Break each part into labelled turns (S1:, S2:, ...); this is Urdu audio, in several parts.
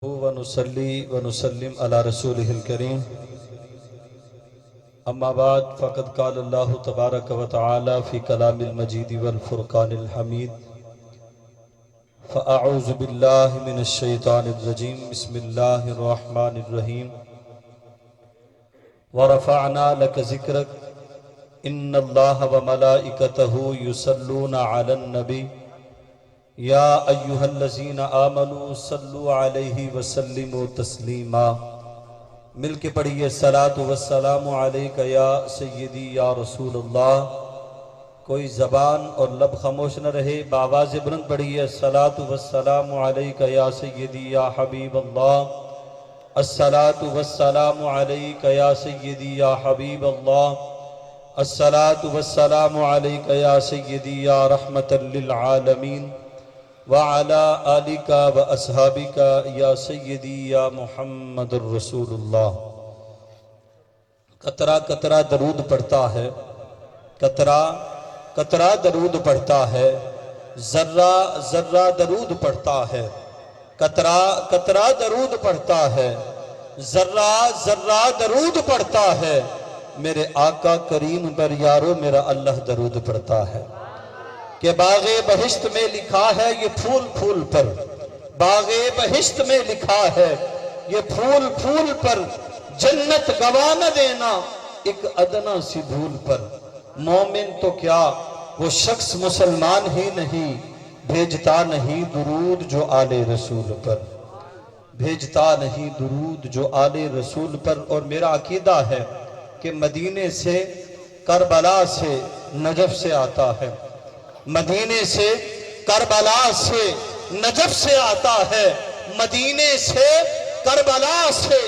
S1: ونصلي ونسلم على رسوله الكريم اما بعد فقد قال الله تبارك وتعالى في كلام المجيد والفرقان الحميد فأعوذ بالله من الشيطان الرجيم بسم الله الرحمن الرحيم ورفعنا لك ذكرك ان الله وملائكته يصلون على النبي یا ایہا الذین آمنوا صلوا علیہ وسلموا تسلیما۔ مل کے پڑھیے الصلاۃ والسلام علیک یا سیدی یا رسول اللہ۔ کوئی زبان اور لب خاموش نہ رہے، بآواز بلند پڑھیے الصلاۃ والسلام علیک یا سیدی یا حبیب اللہ، الصلاۃ والسلام علیک یا سیدی یا حبیب اللہ، الصلاۃ والسلام علیک یا سیدی یا رحمت للعالمین وعلى آلِكَ وَأَصْحَابِكَ یا سیدی یا محمد الرسول اللہ۔ قطرہ قطرہ درود پڑھتا ہے، قطرہ قطرہ درود پڑھتا ہے، ذرہ ذرہ درود پڑھتا ہے، قطرہ قطرہ درود پڑھتا ہے، ذرہ ذرہ درود پڑھتا ہے، میرے آقا کریم پر یارو میرا اللہ درود پڑھتا ہے کہ باغ بہشت میں لکھا ہے یہ پھول پھول پر، باغ بہشت میں لکھا ہے یہ پھول پھول پر، جنت گوا نہ دینا ایک ادنا سی بھول پر۔ مومن تو کیا وہ شخص مسلمان ہی نہیں، بھیجتا نہیں درود جو آل رسول پر، بھیجتا نہیں درود جو آل رسول پر۔ اور میرا عقیدہ ہے کہ مدینے سے کربلا سے نجف سے آتا ہے، مدینے سے کربلا سے نجف سے آتا ہے، مدینے سے کربلا سے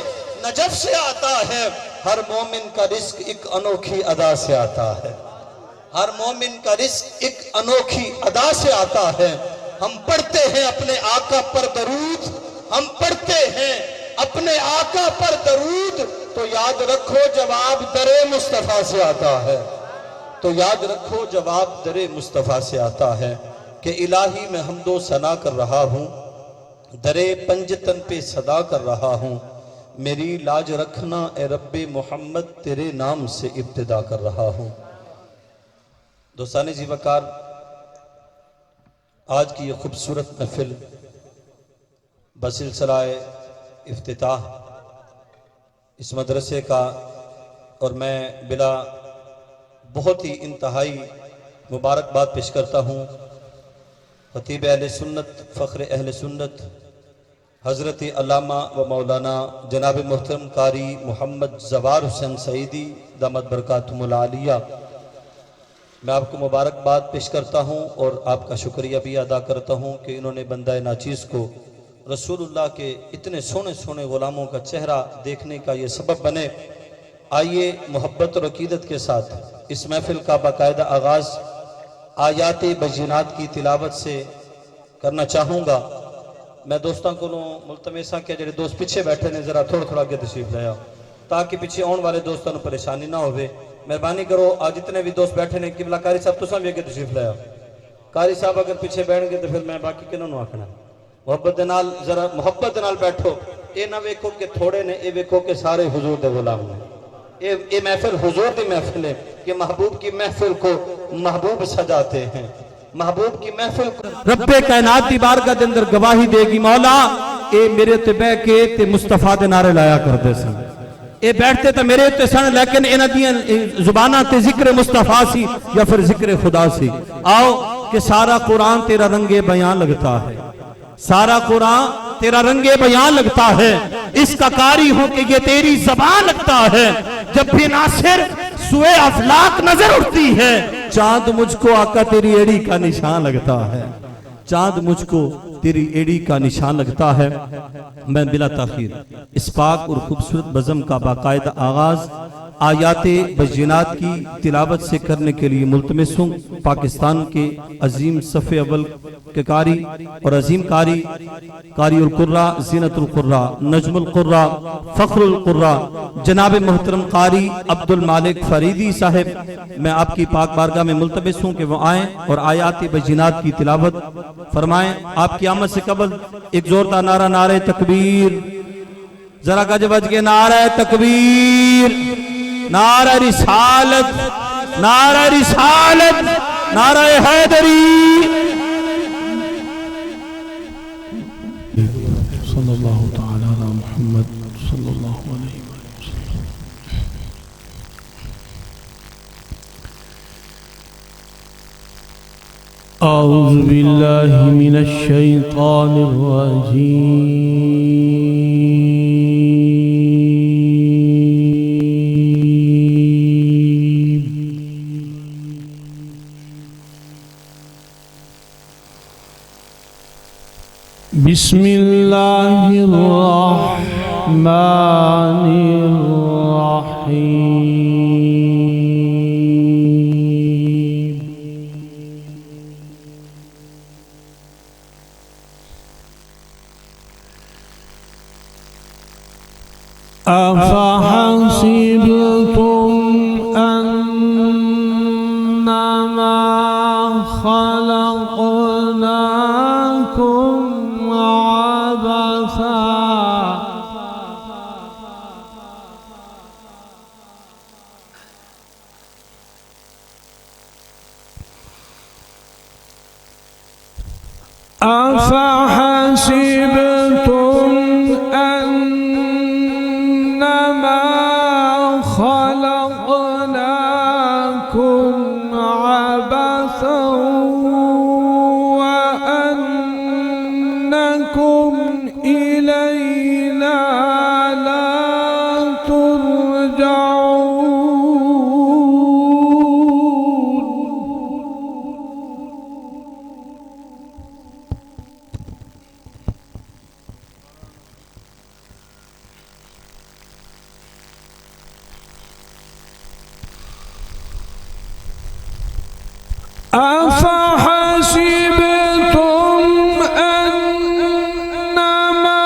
S1: نجف سے آتا ہے۔ ہر مومن کا رزق ایک انوکھی ادا سے آتا ہے، ہر مومن کا رزق ایک انوکھی ادا سے آتا ہے۔ ہم پڑھتے ہیں اپنے آقا پر درود، ہم پڑھتے ہیں اپنے آقا پر درود، تو یاد رکھو جواب در مصطفیٰ سے آتا ہے، تو یاد رکھو جواب در مصطفیٰ سے آتا ہے کہ الہی میں حمد و ثنا کر رہا ہوں، در پنجتن پہ صدا کر رہا ہوں، میری لاج رکھنا اے رب محمد تیرے نام سے ابتدا کر رہا ہوں۔ دوستان زی وقار، آج کی یہ خوبصورت محفل بسلسلہ افتتاح اس مدرسے کا، اور میں بلا بہت ہی انتہائی مبارکباد پیش کرتا ہوں خطیب اہل سنت، فخر اہل سنت، حضرت علامہ و مولانا جناب محترم قاری محمد زوار حسین سعیدی دامت برکاتہم العالیہ۔ میں آپ کو مبارکباد پیش کرتا ہوں اور آپ کا شکریہ بھی ادا کرتا ہوں کہ انہوں نے بندہ ناچیز کو رسول اللہ کے اتنے سونے سونے غلاموں کا چہرہ دیکھنے کا یہ سبب بنے۔ آئیے محبت اور عقیدت کے ساتھ اس محفل کا باقاعدہ آغاز آیات بینات کی تلاوت سے کرنا چاہوں گا۔ میں دوستاں کو ملتمساں کہ جڑے دوست پیچھے بیٹھے نے ذرا تھوڑا تھوڑا آگے تشریف لے آؤ تاکہ پیچھے آن والے دوستوں کو پریشانی نہ ہوئے۔ مہربانی کرو آج جتنے بھی دوست بیٹھے نے قبلہ قاری صاحب تساں بھی آگے تشریف لے آؤ۔ قاری صاحب اگر پیچھے بیٹھ گئے تو پھر میں باقی کنوں نو آکھنا، محبت دے نال ذرا محبت دے نال بیٹھو۔ اے نہ ویکھو کہ تھوڑے نے، اے ویکھو کہ سارے حضور دے غلام نے۔ یہ محفل حضور دی محفل ہے کہ محبوب کی محفل کو محبوب سجاتے ہیں، محبوب کی محفل کو
S2: رب کائنات دی بارگاہ دے اندر گواہی دے گی، مولا اے میرے تے بہ کے تے مصطفیٰ دے نعرے لایا کردے سن، اے بیٹھتے تے میرے تے سن، لیکن انہاں دیاں زباناں تے ذکر مصطفیٰ سی یا پھر ذکر خدا سی۔ آؤ کہ سارا قرآن تیرا رنگ بیان لگتا ہے، سارا قرآن تیرا رنگ بیان لگتا ہے، اس کا قاری ہوں کہ یہ تیری زبان لگتا ہے۔ جب بھی ناصر سوئے افلاک نظر اٹھتی ہے، چاند مجھ کو آقا تیری ایڑی کا نشان لگتا ہے، چاند مجھ کو تیری ایڑی کا نشان لگتا ہے۔ میں بلا تاخیر اس پاک اور خوبصورت بزم کا باقاعدہ آغاز آیات بینات کی تلاوت سے کرنے کے لیے ملتمس ہوں پاکستان کے عظیم صف اول کے قاری اور عظیم قاری القراء، زینت القراء، نجم القراء، فخر القراء جناب محترم قاری عبد المالک فریدی صاحب، میں آپ کی پاک بارگاہ میں ملتمس ہوں کہ وہ آئیں اور آیات بینات کی تلاوت فرمائیں۔ آپ کی آمد سے قبل ایک زوردار نعرہ، نعرہ تکبیر، ذرا گج بج کے نعرہ تکبیر، نعرہ رسالت، نعرہ رسالت، نعرہ حیدری۔
S3: صلی اللہ تعالی علی محمد صلی اللہ علیہ وسلم۔ اعوذ باللہ من الشیطان الرجیم۔ بسم اللہ الرحمن الرحیم۔ افحسبتم انما خلقناكم عبثا أفحسبتم أنما خلقناكم عبثا وأنكم إلينا لا أفحسبتم أنما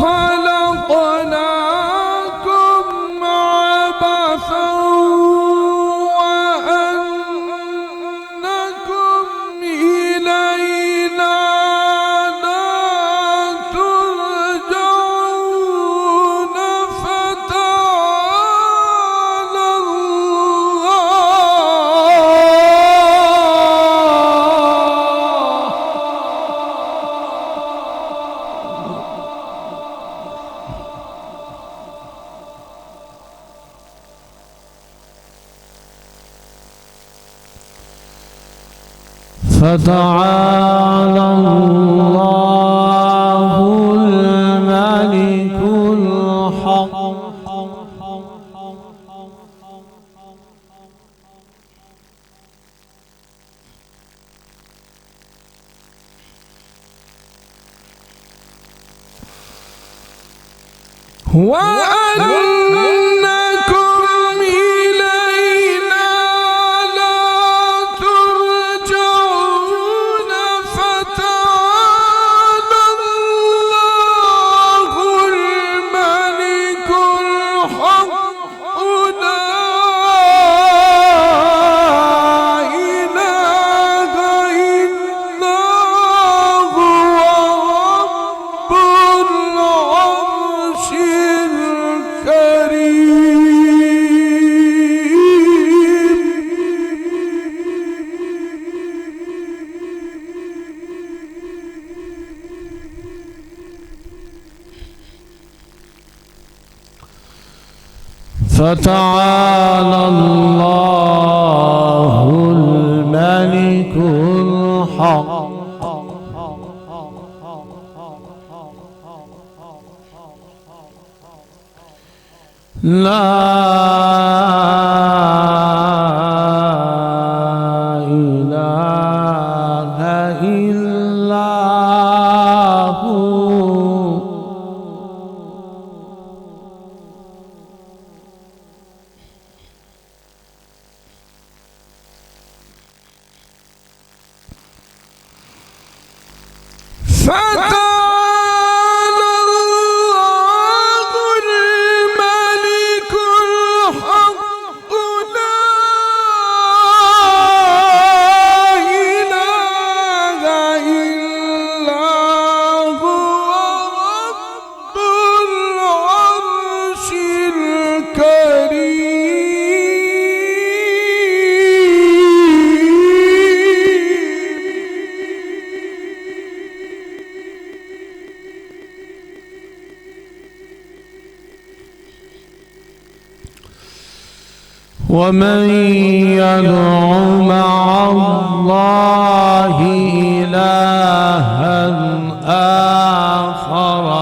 S3: خلقناكم عبثا وأنكم إلينا لا ترجعون فتعالى فتعالى الله الملك الحق وأنكم إلينا لا ترجعون فتعالى الله الملك الحق لا إله إلا هو رب العرش فتعالى الله الملك الحق لا إله إلا هو ومن يدع مع الله إلها آخر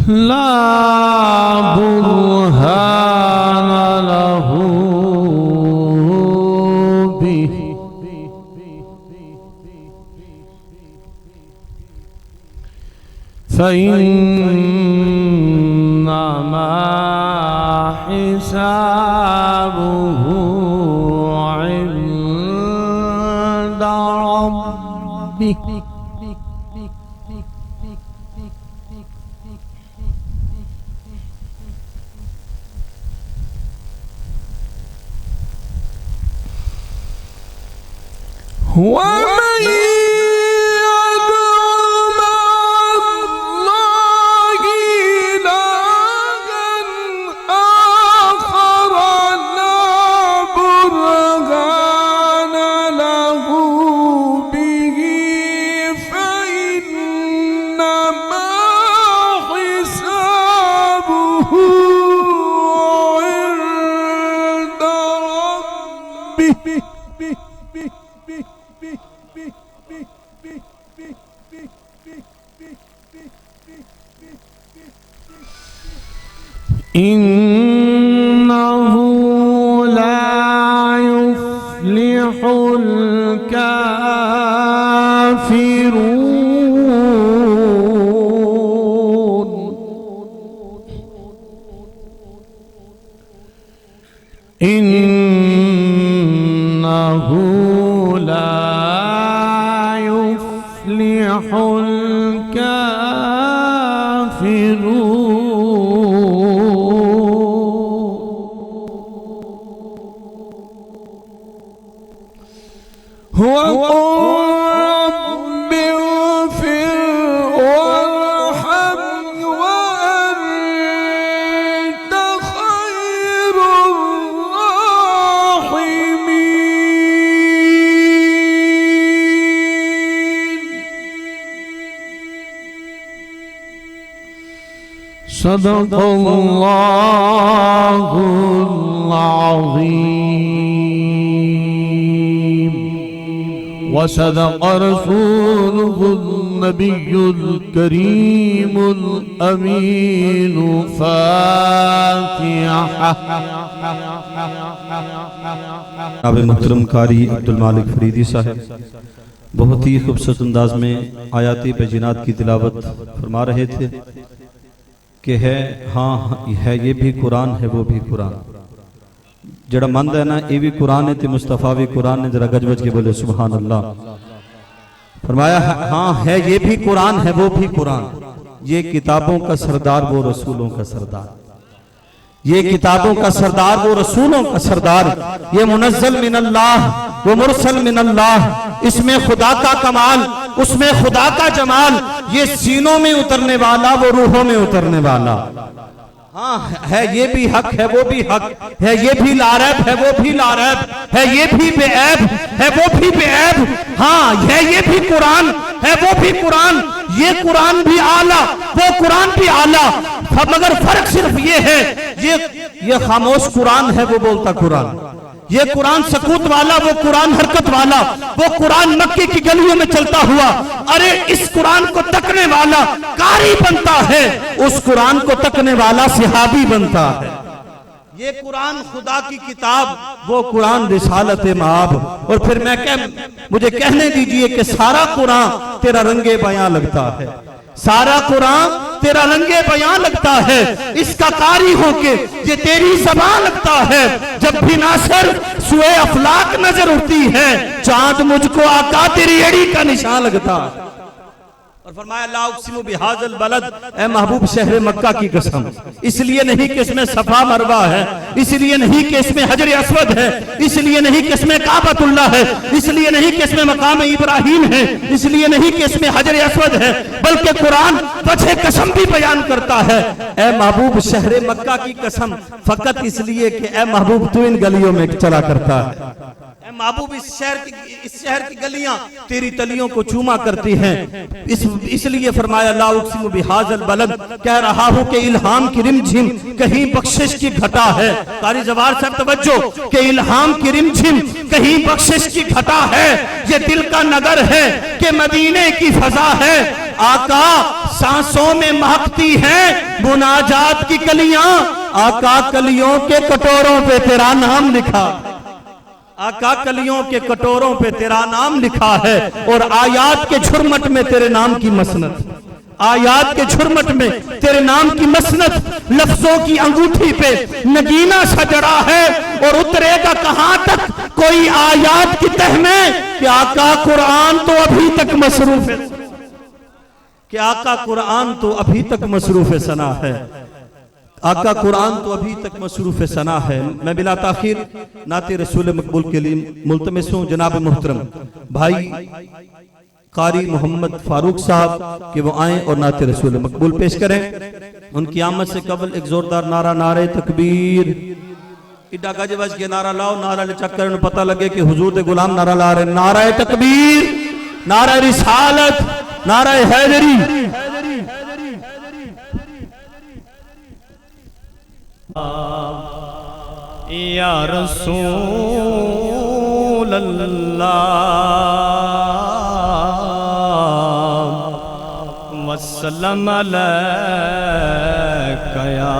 S3: لا برهان له به فإنما حسابه عند ربه ومن يدع مع الله إلها آخر لا برهان له به فإنما حسابه عند ربه إنه لا يفلح الكافرون إنه لا يفلح الكافرون رب اغفر وارحم وأنت خير الراحمين صدق الله العظيم وصدق رسوله النبي الكريم الأمين فاتحة
S2: جناب محترم قاری عبدالمالک فریدی صاحب بہت ہی خوبصورت انداز میں آیات بینات کی تلاوت فرما رہے تھے کہ ہے ہاں ہے یہ بھی قرآن ہے وہ بھی قرآن جڑا مند ہے نا یہ بھی قرآن ہے تے مصطفیٰ بھی قرآن ہے ذرا گج بج کے بولے سبحان اللہ فرمایا ہاں ہے یہ بھی قرآن ہے وہ بھی قرآن یہ کتابوں کا سردار وہ رسولوں کا سردار یہ کتابوں کا سردار وہ رسولوں کا سردار یہ منزل من اللہ وہ مرسل من اللہ اس میں خدا کا کمال اس میں خدا کا جمال یہ سینوں میں اترنے والا وہ روحوں میں اترنے والا ہاں ہے یہ بھی حق ہے وہ بھی حق ہے یہ بھی لاریب ہے وہ بھی لاریب ہے یہ بھی بے عیب ہے وہ بھی بے عیب ہاں ہے یہ بھی قرآن ہے وہ بھی قرآن یہ قرآن بھی اعلیٰ وہ قرآن بھی اعلیٰ مگر فرق صرف یہ ہے یہ خاموش قرآن ہے وہ بولتا قرآن یہ قرآن سکوت والا وہ قرآن حرکت والا وہ قرآن مکے کی گلیوں میں چلتا ہوا ارے اس قرآن کو تکنے والا قاری بنتا ہے اس قرآن کو تکنے والا صحابی بنتا ہے یہ قرآن خدا کی کتاب وہ قرآن رسالت مآب اور پھر مجھے کہنے دیجئے کہ سارا قرآن تیرا رنگ بیاں لگتا ہے سارا قرآن تیرا رنگ بیاں لگتا ہے اس کا قاری ہو کے یہ تیری زبان لگتا ہے جب بھی ناصر سوئے افلاک نظر اٹھتی ہے چاند مجھ کو آقا تیری ایڑی کا نشان لگتا ہے اور فرمایا لا اقسم بہذا البلد اے محبوب شہر مکہ کی قسم اس لیے نہیں کہ اس میں صفا مروہ ہے اس لیے نہیں کہ اس میں حجر اسود ہے اس لیے نہیں کہ اس میں کعبۃ اللہ ہے اس لیے نہیں کہ اس میں مقام ابراہیم ہے اس لیے نہیں کہ اس میں حجر اسود ہے بلکہ قرآن وجہ قسم بھی بیان کرتا ہے اے محبوب شہر مکہ کی قسم فقط اس لیے کہ اے محبوب تو ان گلیوں میں چلا کرتا ہے اے محبوب اس شہر کی گلیاں تیری تلیوں کو چوما کرتی ہیں، اس لیے فرمایا لا اقسم بہذا البلد، کہہ رہا ہوں کہ الہام کی رم جھم کہیں بخشش کی گھٹا ہے۔ قاری زوار صاحب توجہ، کہ الہام کی رم جھم کہیں بخشش کی گھٹا ہے، یہ دل کا نگر ہے کہ مدینے کی فضا ہے۔ آقا سانسوں میں مہکتی ہیں مناجات کی کلیاں، آقا کلیوں کے کٹوروں پہ تیرا نام لکھا، آقا کلیوں کے کٹوروں پہ تیرا نام لکھا ہے، اور آیات کے جھرمٹ میں تیرے نام کی مسند، آیات کے جھرمٹ میں تیرے نام کی مسند، لفظوں کی انگوٹھی پہ نگینہ سجڑا ہے، اور اترے گا کہاں تک کوئی آیات کی تہ میں کہ آقا قرآن تو ابھی تک مصروف ہے، کہ آقا قرآن تو ابھی تک مصروف ثنا ہے، آقا قرآن تو ابھی تک مصروف ثنا ہے۔ میں بلا تاخیر نعت رسول مقبول کے لیے ملتمس ہوں جناب محترم بھائی قاری محمد فاروق صاحب کہ وہ آئیں اور نعت رسول مقبول پیش کریں۔ ان کی آمد سے قبل ایک زوردار نعرہ، نعرہ تکبیر، اڈا گاجے بج کے نعرہ لاؤ، نعرہ لے چک کر پتہ لگے کہ حضور دے غلام نعرہ لا رہے، نعرہ تکبیر، نعرہ رسالت، نعرہ حیدری۔
S4: یا رسول اللہ وسلم علیک یا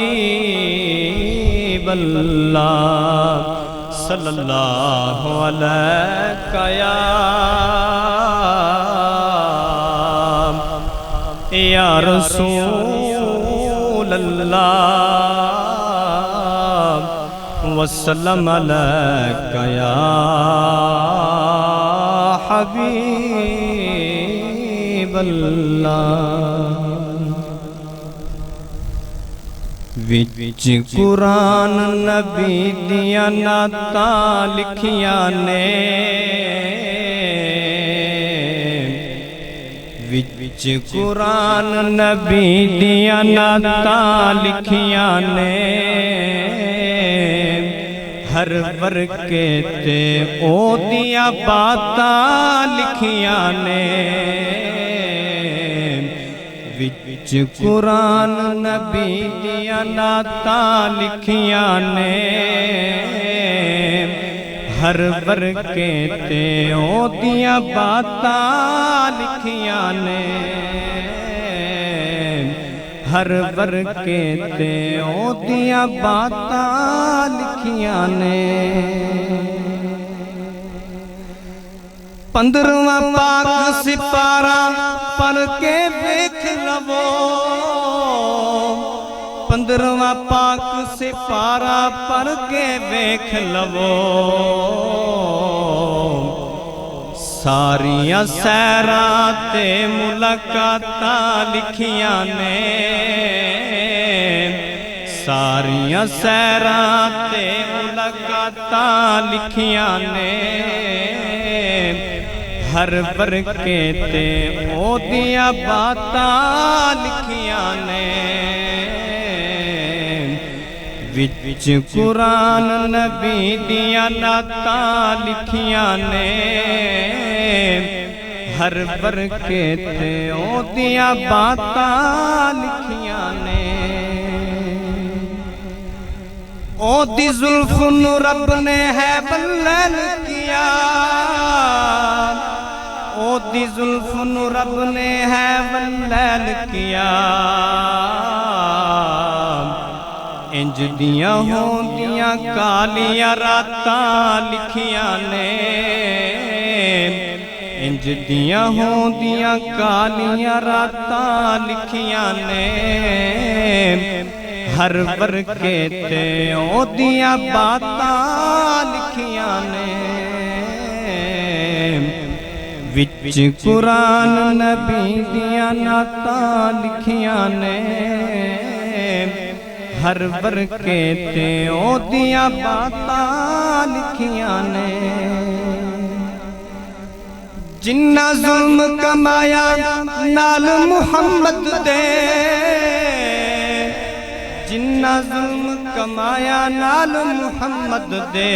S4: حبیب اللہ صلی اللہ علیک یا رسول اللہ وسلم علیک یا حبیب اللہ۔ وچ قرآن نبی دیا نعتاں لکھیاں نے، وچ قرآن نبی دیا نعتاں لکھیاں نے، ہر ورقے تے او دیا باتاں لکھیاں نے، وچ قرآن نبی دیا نعتاں لکھیاں نے، ہر ورقے تے او دیا باتاں لکھیاں نے، ہر ورقے تے او دیا باتاں لکھیاں نے۔ 15واں پاک سپارہ پڑھ کے دیکھ لو، 15واں پاک سپارہ پڑھ کے دیکھ لو، ساریاں سیراں تے ملاقاتاں لکھیاں نے، ساریاں سیراں تے ملاقاتاں لکھیاں نے، ہر ورقے تے او دیا باتاں لکھیاں نے، وچ قرآن نبی دیا نعتاں لکھیاں نے، ہر ورقے تے او دیا باتاں لکھیاں نے۔ او دی زلف نو رب نے ہے بلل کیا، او دی زلف نو رب نے ہے بلل کیا، انج دیاں ہوندیاں کالیاں راتاں لکھیاں نے، انج دیاں ہوندیاں کالیاں راتاں لکھیاں نے، ہر ورقے تے او دیاں باتاں لکھیاں نے، وچ قرآن نبی دیاں نعتاں لکھیاں نے، ہر ورقے تے او دیاں باتاں لکھیاں نے۔ جنہ ظلم کمایا نال محمد دے، جنہ ظلم کمایا نال محمد دے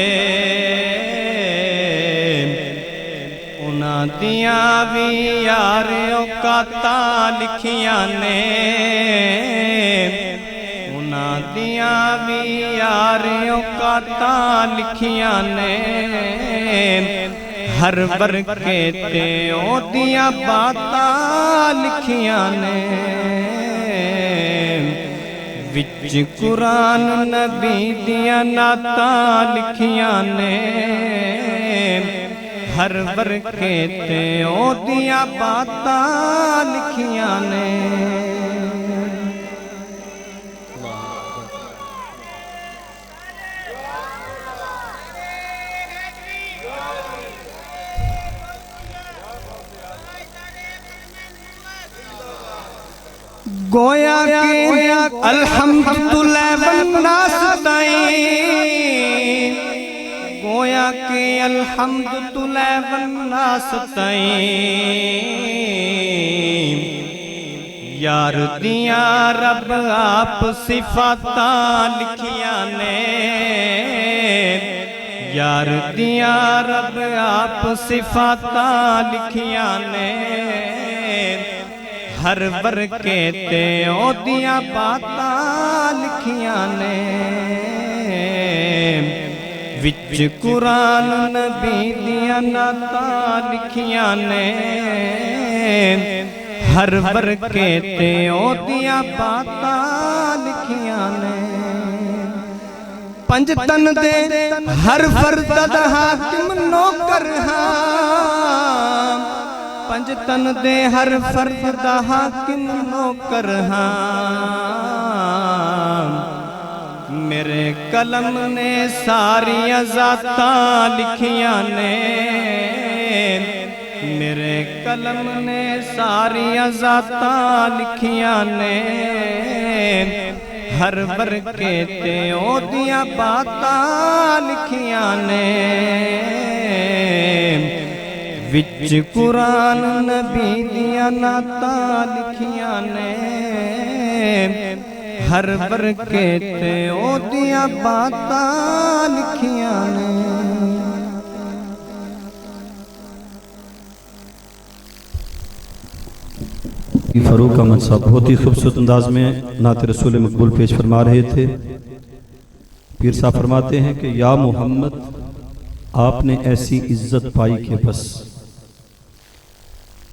S4: انہاں دیاں بھی یار اوقاتاں لکھیاں نے انہاں دیاں بھی یار اوقاتاں لکھیاں نے ہر ورکے تے او دیاں باتاں لکھیاں نے وچ قرآن نبی دیاں نعتاں لکھیاں نے ہر ورکے تے او دیاں باتاں لکھیاں نے گویا کہ الحمدللہ والناس تائیں گویا کہ الحمدللہ والناس تائیں یار دیاں رب آپ صفاتاں لکھیاں نے یار دیاں رب آپ صفاتاں لکھیاں نے ہر ورکے تے او دیاں باتاں لکھیاں نے وچ قرآن نبی دیاں نعتاں لکھیاں نے ہر ورکے تے او دیاں باتاں لکھیاں نے پنج تن دے ہر فرد دا حاکم نوکر ہاں پنج تن دے ہر فرد دا حاکم نوکر ہاں میرے قلم نے ساری ذاتاں لکھیاں نے میرے قلم نے ساری ذاتاں لکھیاں نے ہر ورکے تے او دیاں باتاں لکھیاں نے وچ قرآن نبی دیاں نعتاں لکھیاں نے ہر ورکے تے او دیاں باتاں لکھیاں نے
S2: فاروق احمد صاحب بہت ہی خوبصورت انداز میں نعت رسول مقبول پیش فرما رہے تھے پیر صاحب فرماتے ہیں کہ یا محمد آپ نے ایسی عزت پائی کہ بس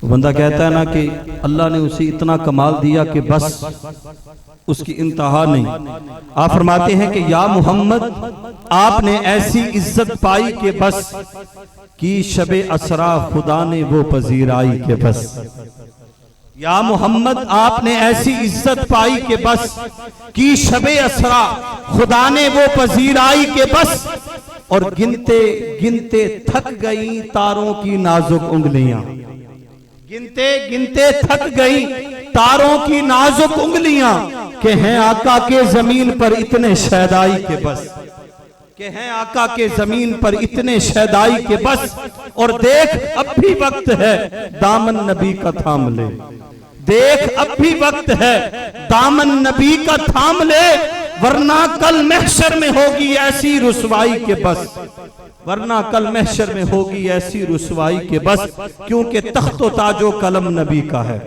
S2: بندہ کہتا ہے نا کہ اللہ نے اسے اتنا کمال دیا کہ بس اس کی انتہا نہیں آپ فرماتے ہیں کہ یا محمد آپ نے ایسی عزت پائی کہ بس کی شب اسرا خدا نے وہ پذیرائی کہ بس یا محمد آپ نے ایسی عزت پائی کہ بس کی شب اسرا خدا نے وہ پذیرائی کہ بس اور گنتے گنتے تھک گئی تاروں کی نازک انگلیاں گنتے گنتے تھک گئی تاروں کی نازک انگلیاں کہ ہیں آقا کے زمین پر اتنے شیدائی کے بس کہ ہیں آقا کے زمین پر اتنے شیدائی کے بس اور دیکھ اب بھی وقت ہے دامن نبی کا تھام لے دیکھ اب بھی وقت ہے دامن نبی کا تھام لے ورنہ کل محشر میں ہوگی ایسی رسوائی کے بس ورنہ کل محشر میں ہوگی ایسی رسوائی کے بس کیونکہ تخت و تاج و قلم نبی کا ہے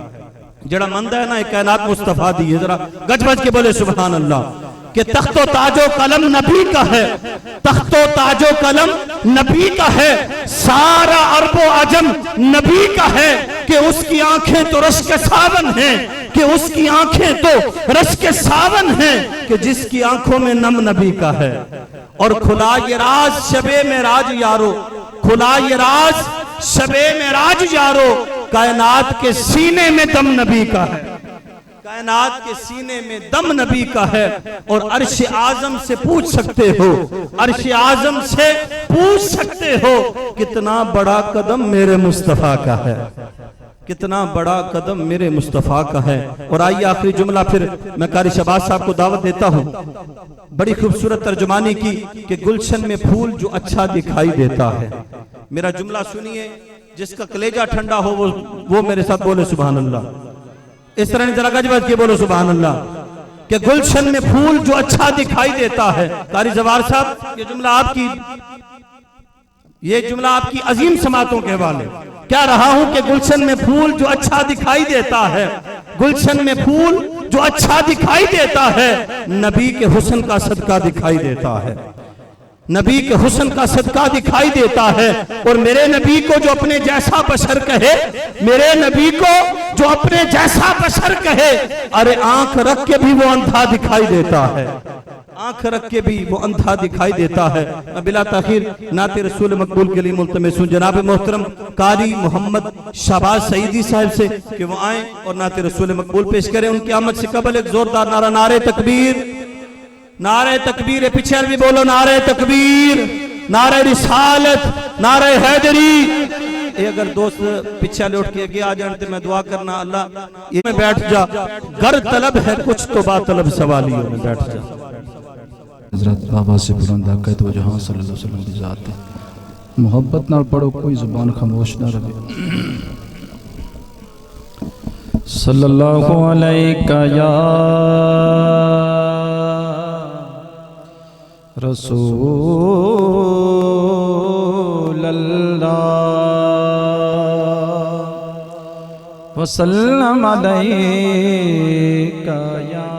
S2: جڑا مندہ ہے نا ایک کائنات مصطفیٰ دی ہے ذرا گج بج کے بولے سبحان اللہ کہ تخت و تاج و قلم نبی کا ہے تخت و تاج و قلم نبی کا ہے سارا عرب و عجم نبی کا ہے کہ اس کی آنکھیں تو رشک ساون ہیں کہ اس کی آنکھیں تو رشک ساون ہیں کہ جس کی آنکھوں میں نم نبی کا ہے اور کھلا یہ راز شب معراج یارو کھلا یہ راز شب معراج یارو کائنات کے سینے میں دم نبی کا ہے کائنات کے سینے میں دم نبی کا ہے اور عرش اعظم سے پوچھ سکتے ہو عرش اعظم سے پوچھ سکتے ہو کتنا بڑا قدم میرے مصطفیٰ کا ہے کتنا بڑا قدم میرے مصطفیٰ کا ہے اور آئیے آخری جملہ پھر میں قاری شہباز صاحب کو دعوت دیتا ہوں بڑی خوبصورت ترجمانی کی کہ گلشن میں پھول جو اچھا دکھائی دیتا ہے میرا جملہ سنیے جس کا کلیجہ ٹھنڈا ہو وہ میرے ساتھ بولے سبحان اللہ اس طرح ذرا گج بج کے بولو سبحان اللہ کہ گلشن میں پھول جو اچھا دکھائی دیتا ہے. قاری زوار صاحب یہ جملہ آپ کی عظیم سماعتوں کے حوالے. کیا رہا ہوں کہ گلشن میں پھول جو اچھا دکھائی دیتا ہے، گلشن میں پھول جو اچھا دکھائی دیتا ہے، نبی کے حسن کا صدقہ دکھائی دیتا ہے. نبی کے حسن کا صدقہ دکھائی دیتا ہے. اور میرے نبی کو جو اپنے جیسا بشر کہے، میرے نبی کو جو اپنے جیسا بشر کہے، ارے آنکھ رکھ کے بھی وہ اندھا دکھائی دیتا ہے. آنکھ رکھ کے بھی وہ اندھا دکھائی دیتا ہے. بلا تاخیر نعت رسول مقبول کے لیے ملتمس ہوں جناب محترم قاری محمد شہباز سعیدی صاحب سے کہ وہ آئیں اور نعت رسول مقبول پیش کریں. ان کی آمد سے قبل ایک زوردار نعرہ، نعرہ تکبیر، نعرہ تکبیر. پیچھے بھی بولو، نعرہ تکبیر، نعرہ رسالت، نعرہ حیدری. اگر دوست پیچھے لوٹ کے آگے آ جانتے میں دعا کرنا، اللہ یہ میں بیٹھ جا، گر طلب ہے کچھ تو با طلب سوالیوں میں بیٹھ جا.
S3: حضرت بابا سے بلند آقائد و جہاں صلی اللہ علیہ وسلم کی ذات ہے. محبت نہ پڑھو، کوئی زبان خاموش نہ رہے. صلی اللہ علیہ یا رسول اللہ وسلم علیہ یا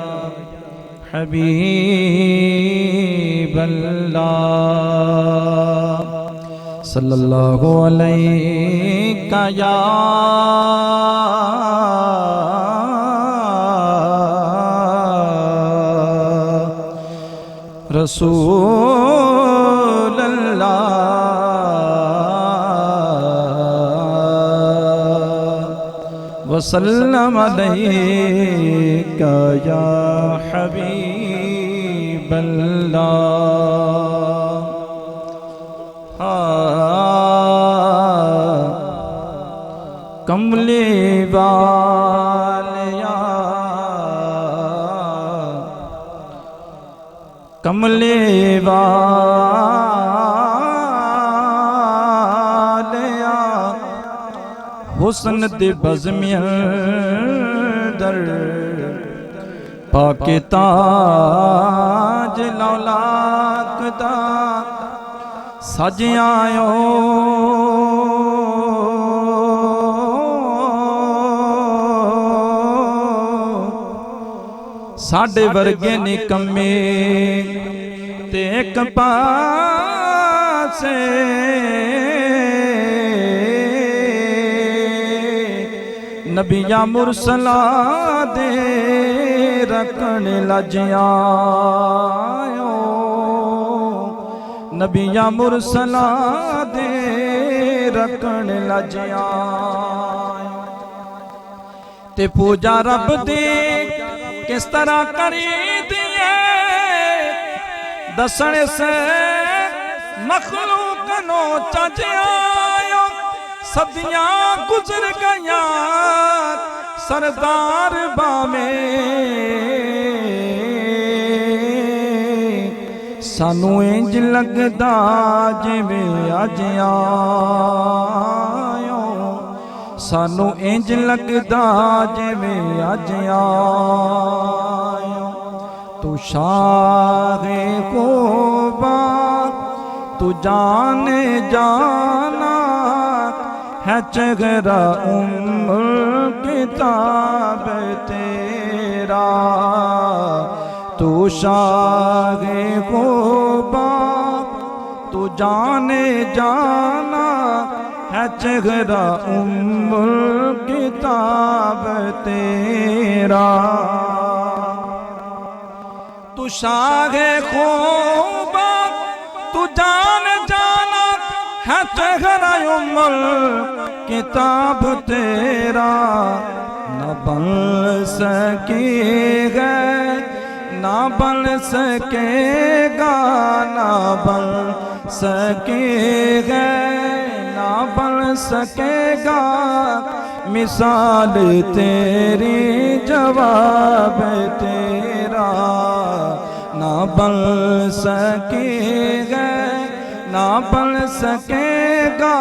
S3: حبیب اللہ. صلی اللہ علیہ یا رسول اللہ وسلم علیک یا حبیب اللہ. کملی والیا کملی والیا حسن دے بزمی اندر پاک تاج لولاک دا سج آیو. ساڈے ورگے نکمے تے ایک پاسے نبیاں مرسلاں دے رکھن لجیاں، نبیاں مرسلاں دے رکھن لجیاں. تے پوجا رب دی کس طرح کری دیئے دسن سے مخلوق نو چاچیا. صدیاں گزر گیاں سردار بامے سانو انج لگدا جویں اج آیوں، سانو انج لگدا جویں اج آیوں. تو شاہ خوبا تو جانے جانا ہے چہرہ کتاب تیرا. تو شاہ خوبا تو جانے جانا ہے چہرہ کتاب تیرا. تو شاہ خوبا تو جان جانا ہے چہرہ کتاب تیرا. نہ بن سکے گا، نہ بن سکے گا، نہ بن سکے گا، نہ بن سکے گا مثال تیری جواب تیرا. نہ بن سکے گا، نہ بن سکے گا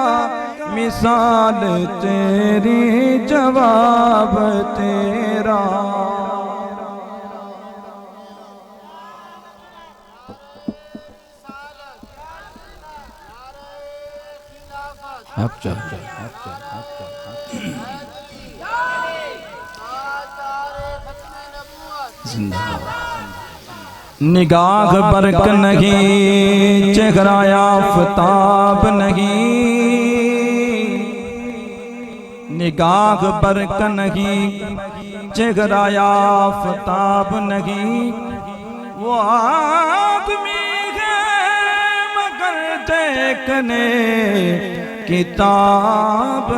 S3: مثال تیری جواب تیرا. حق چاہ زندہ نگاہ برق نہیں چہرہ آفتاب نہیں نگاہ برق نہیں چہرہ آفتاب نہیں وہ آدمی ہے مگر دیکھنے کتاب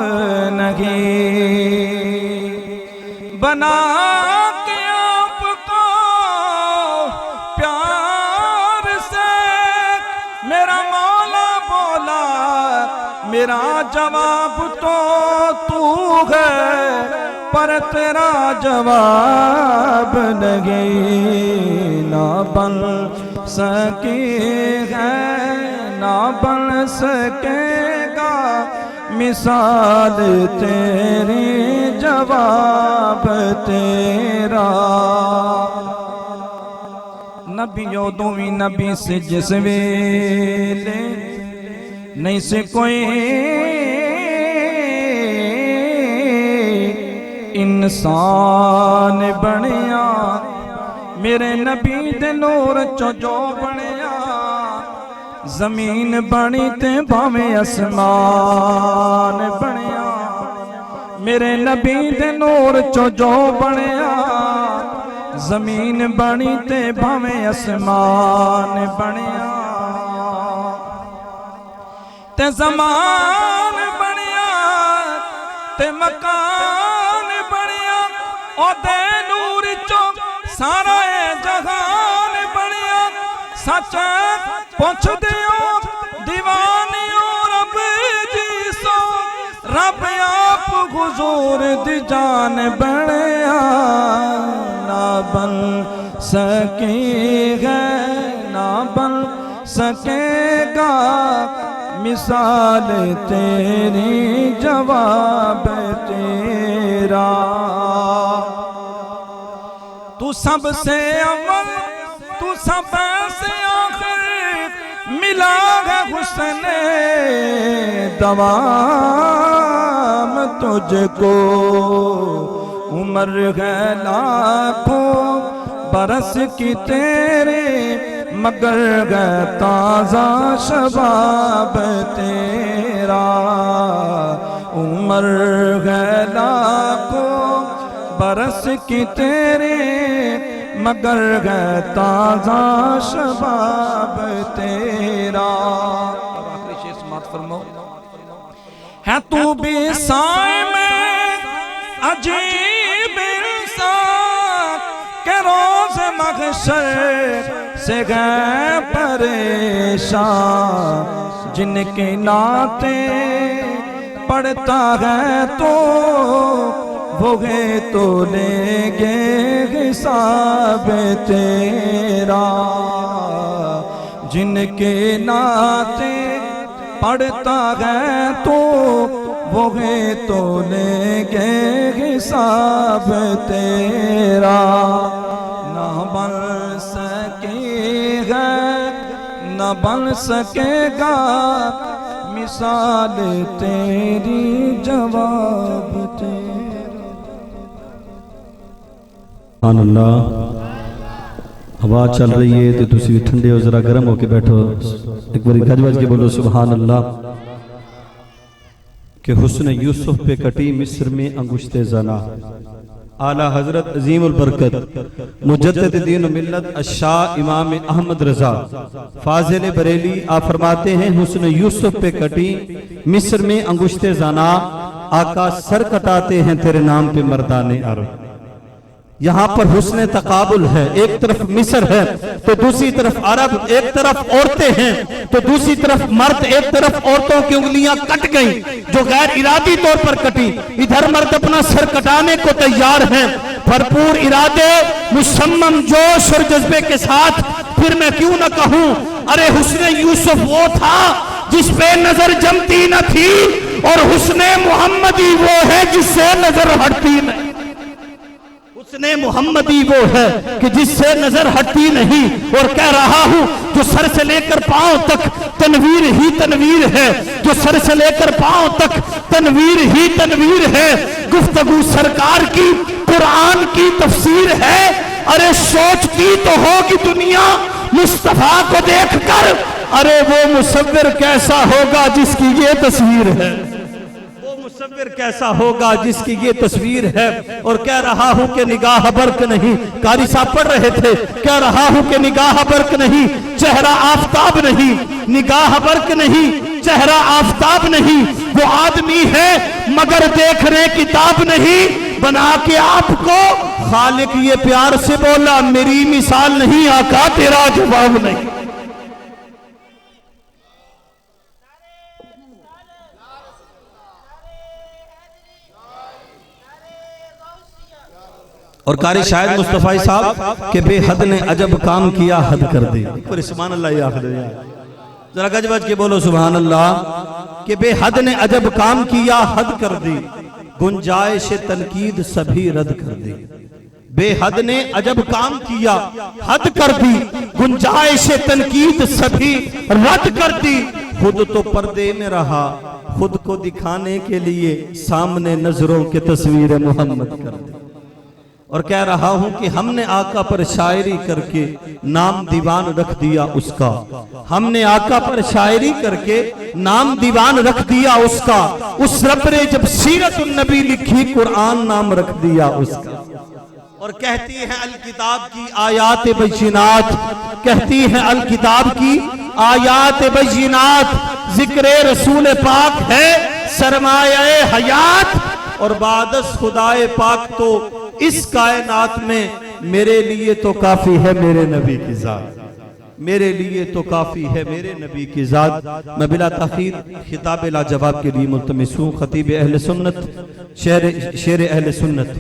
S3: نہیں بنا کے آپ کو پیار سے میرا مولا بولا میرا جواب تو ہے پر تیرا جواب نہیں نہ بن سکے ہے نہ بن سکے گا مثال تیری جواب تیرا نبیوں دوئی نبی سے جس ویلے نہیں سے کوئی انسان بنیا میرے نبی دے نور چو جو بنیا زمین بنی تے بھاویں اسمان بنیا میرے نبی دے نور چو جو بنیا زمین بنی تے بھاویں اسمان بنیا تے زمان بنیا تے مکان بنیا او دے نور چو سارا جہان بنیا سچ پوچھ دیو دیوانیوں رب جی سو رب آپ حضور دی جان بنیا نہ بن سکے گا نہ بن سکے گا مثال تیری جواب تیرا تو سب سے اول تو سب سے آخر ملا ہے حسن دوام تجھ کو عمر ہے لاکھوں برس کی تیرے مگر ہے تازہ شباب تیرا عمر ہے لاکھوں برس کی تیرے مگر ہے تازہ شباب تیرا آخری شیئر سماعت فرمو ہے تو بھی سائے میں عجیب انسان کہ روز محشر سے گئے پریشان جن کے ناطے پڑھتا ہے تو وہ گئے تو لیں گے حساب تیرا جن کے ناطے پڑھتا ہے تو وہ گئے تو لیں گے حساب تیرا نہ بن سکے گا نہ بن سکے گا مثال تیری جواب تیرا
S2: سبحان اللہ ہوا چل رہی ہے تو تسی ٹھنڈے ہو ذرا گرم ہو کے بیٹھو ایک باری گج بج کے بولو سبحان اللہ کہ حسن یوسف پہ کٹی مصر میں انگشت زنا اعلیٰ حضرت عظیم البرکت مجدد دین و ملت الشاہ امام احمد رضا فاضل بریلی آپ فرماتے ہیں حسن یوسف پہ کٹی مصر میں انگشت زنا آقا سر کٹاتے ہیں تیرے نام پہ مردان عرب یہاں پر حسن تقابل ہے ایک طرف مصر ہے تو دوسری طرف عرب ایک طرف عورتیں ہیں تو دوسری طرف مرد ایک طرف عورتوں کی انگلیاں کٹ گئیں جو غیر ارادی طور پر کٹی ادھر مرد اپنا سر کٹانے کو تیار ہیں بھرپور ارادے مصمم جوش اور جذبے کے ساتھ پھر میں کیوں نہ کہوں ارے حسن یوسف وہ تھا جس پہ نظر جمتی نہ تھی اور حسن محمدی وہ ہے جس سے نظر ہٹتی نہیں حسن محمدی وہ ہے کہ جس سے نظر ہٹتی نہیں، اور کہہ رہا ہوں جو سر سے لے کر پاؤں تک تنویر ہی تنویر ہے، جو سر سے لے کر پاؤں تک تنویر ہی تنویر ہے، گفتگو سرکار کی قرآن کی تفسیر ہے۔ ارے سوچتی تو ہوگی دنیا مصطفیٰ کو دیکھ کر، ارے وہ مصور کیسا ہوگا جس کی یہ تصویر ہے، وہ مصور کیسا ہوگا جس کی یہ تصویر ہے۔ اور کہہ رہا ہوں کہ نگاہ برق نہیں، قاری صاحب پڑھ رہے تھے، کہہ رہا ہوں کہ نگاہ برق نہیں، چہرہ آفتاب نہیں، نگاہ برق نہیں، چہرہ آفتاب نہیں، وہ آدمی ہے مگر دیکھنے کتاب نہیں، بنا کے آپ کو خالق یہ پیار سے بولا میری مثال نہیں آقا تیرا جواب نہیں۔ اور قاری شاہد مصطفی صاحب کہ بے حد نے عجب کام کیا حد کر دی، پر سبحان اللہ یہ آخر دیا، ذرا گج بج کے بولو سبحان اللہ، کہ بے حد نے عجب کام کیا حد کر دی، گنجائش تنقید سبھی رد کر دی۔ بے حد نے عجب کام کیا حد کر دی، گنجائش تنقید سبھی رد کر دی، خود تو پردے میں رہا خود کو دکھانے کے لیے سامنے نظروں کے تصویر محمد کر دی۔ اور کہہ رہا ہوں کہ ہم نے آقا پر شاعری کر کے نام دیوان رکھ دیا اس کا، ہم نے آقا پر شاعری کر کے نام دیوان رکھ دیا اس کا، اس رب نے جب سیرت النبی لکھی قرآن نام رکھ دیا اس کا۔ اور کہتی ہیں الکتاب کی آیات بینات، کہتی ہیں الکتاب کی آیات بینات، ذکر رسول پاک ہے سرمایہ حیات، اور بعد از خدائے پاک تو اس کائنات میں میرے لیے تو کافی ہے میرے نبی کی ذات، میرے لیے تو کافی ہے میرے نبی کی ذات۔ میں بلا تاخیر خطاب لا جواب کے لیے ملتمس ہوں خطیب اہل سنت، شیر اہل سنت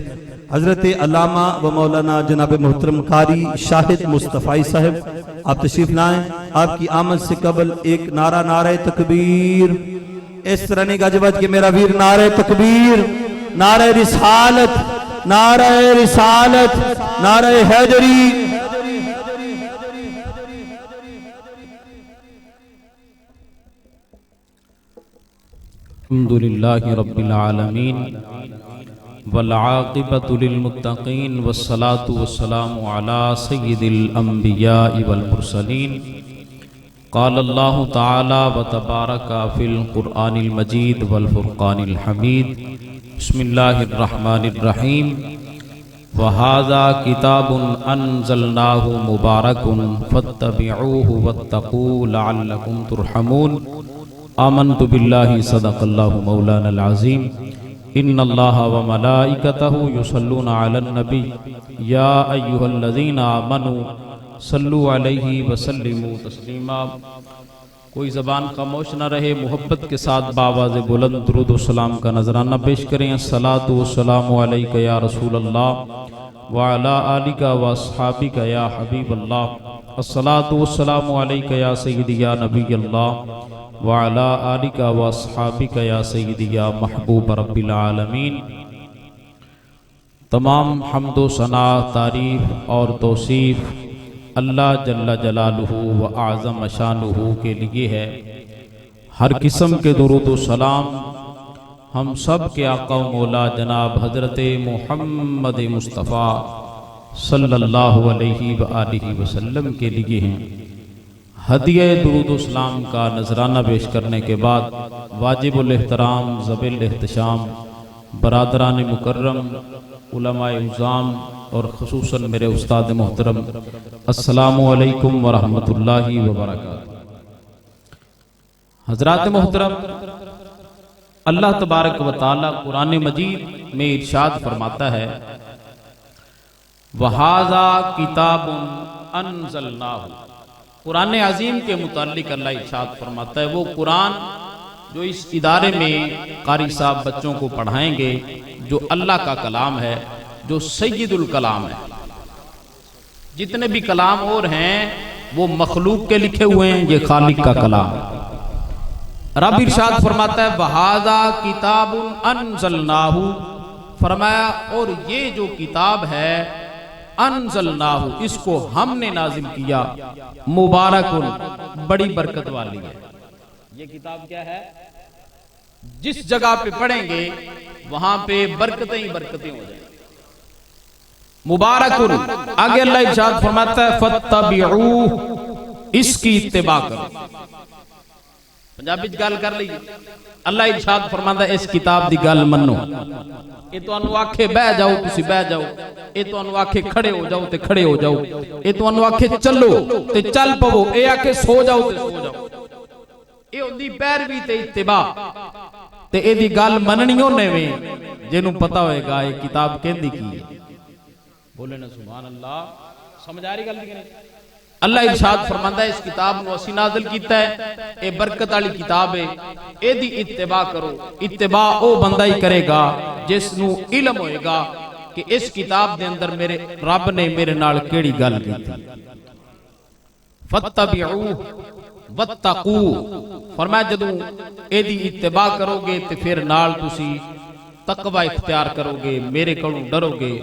S2: حضرت علامہ و مولانا جناب محترم قاری شاہد مصطفی صاحب، آپ تشریف لائیں۔ آپ کی آمد سے قبل ایک نعرہ نعرہ تکبیر، اس طرح نہیں گج بج کہ میرا ویر نعرہ تکبیر، نعرہ رسالت، نعرہ رسالت، نعرہ حیدری۔
S5: الحمدللہ رب العالمین والعاقبۃ للمتقین والصلاة والسلام علی سید الانبیاء والمرسلین۔ قال اللہ تعالی وتبارک فی القرآن المجید والفرقان الحمید۔ بسم اللہ الرحمن الرحیم۔ وَهَذَا كِتَابٌ أَنزَلْنَاهُ مُبَارَكٌ فَاتَّبِعُوهُ وَاتَّقُوا لَعَلَّكُمْ تُرْحَمُونَ۔ آمنت باللہ صدق اللہ مولانا العظیم۔ ان اللہ وملائکتہ یصلون علی النبی یا ایہا الذین آمنوا صلوا علیہ وسلموا تسلیما۔ کوئی زبان خاموش نہ رہے، محبت کے ساتھ بآواز بلند درود و سلام کا نذرانہ پیش کریں۔ الصلاۃ والسلام علیک یا رسول اللہ وعلی آلک واصحابک یا حبیب اللہ۔ الصلاۃ والسلام علیک یا سیدی یا نبی اللہ وعلی آلک واصحابک یا سیدی یا محبوب رب العالمین۔ تمام حمد و ثنا، تعریف اور توصیف اللہ جل جلالہ و اعظم شانہ کے لیے ہے۔ ہر قسم کے درود و سلام ہم سب کے آقا و مولا جناب حضرت محمد مصطفیٰ صلی اللہ علیہ وآلہ وسلم کے لیے ہیں۔ ہدیہ درود و سلام کا نذرانہ پیش کرنے کے بعد واجب الاحترام ذوی الاحتشام برادران مکرم، علماء عظام اور خصوصاً میرے استاد محترم، السلام علیکم ورحمۃ اللہ وبرکاتہ۔ حضرات محترم، اللہ تبارک و تعالی قرآن مجید میں ارشاد فرماتا ہے وَهَذَا كِتَابٌ أَنزَلْنَاهُ۔ قرآن عظیم کے متعلق اللہ ارشاد فرماتا ہے وہ قرآن جو اس ادارے میں قاری صاحب بچوں کو پڑھائیں گے، جو اللہ کا کلام ہے، جو سید الکلام ہے۔ جتنے بھی کلام اور ہیں وہ مخلوق کے لکھے ہوئے ہیں، یہ خالق کا کلام ہے۔ رب ارشاد فرماتا ہے وَهَذَا كِتَابٌ أَنزَلْنَاهُ، فرمایا اور یہ جو کتاب ہے انزلناہ اس کو ہم نے نازل کیا مبارکن بڑی برکت والی ہے. یہ کتاب کیا ہے؟ جس جگہ پہ پڑھیں گے وہاں پہ برکتیں ہی برکتیں ہو جائیں. مبارکن آگے اللہ ارشاد فرماتا ہے فَاتَّبِعُوهُ اس کی اتباع کرو. پنجابی گل کر لیجیے. اللہ ارشاد فرماتا ہے اس کتاب دی گل منو. یہ تانوں آکھے بہ جاؤ تسی بہ جاؤ، یہ تانوں آکھے کھڑے ہو جاؤ تے کھڑے ہو جاؤ، یہ تانوں آکھے چلو تے چل پو، یہ آکھے سو جاؤ تے سو جاؤ. یہ ہوندی پیروی تے اتباع تے اے دی گل مننی ہونے وے جنوں پتہ ہوئے گا یہ کتاب کہندی کی ہے. بولے نا سبحان اللہ. سمجھ آ رہی گل دی کہ نہیں؟ اللہ ارشاد فرماندا ہے اس کتاب نو اسی نازل کیتا ہے، اے برکت والی کتاب ہے، اے دی اتباع کرو. اتباع او بندہ ہی کرے گا جس نو علم ہوئے گا کہ اس کتاب دے اندر میرے رب نے میرے نال کیڑی گل کیتی. فَاتَّبِعُوهُ وَاتَّقُوهُ فرمایا جدوں اے دی اتباع کرو گے تے پھر نال تسی تقوی اختیار کرو گے، میرے کولوں ڈرو گے.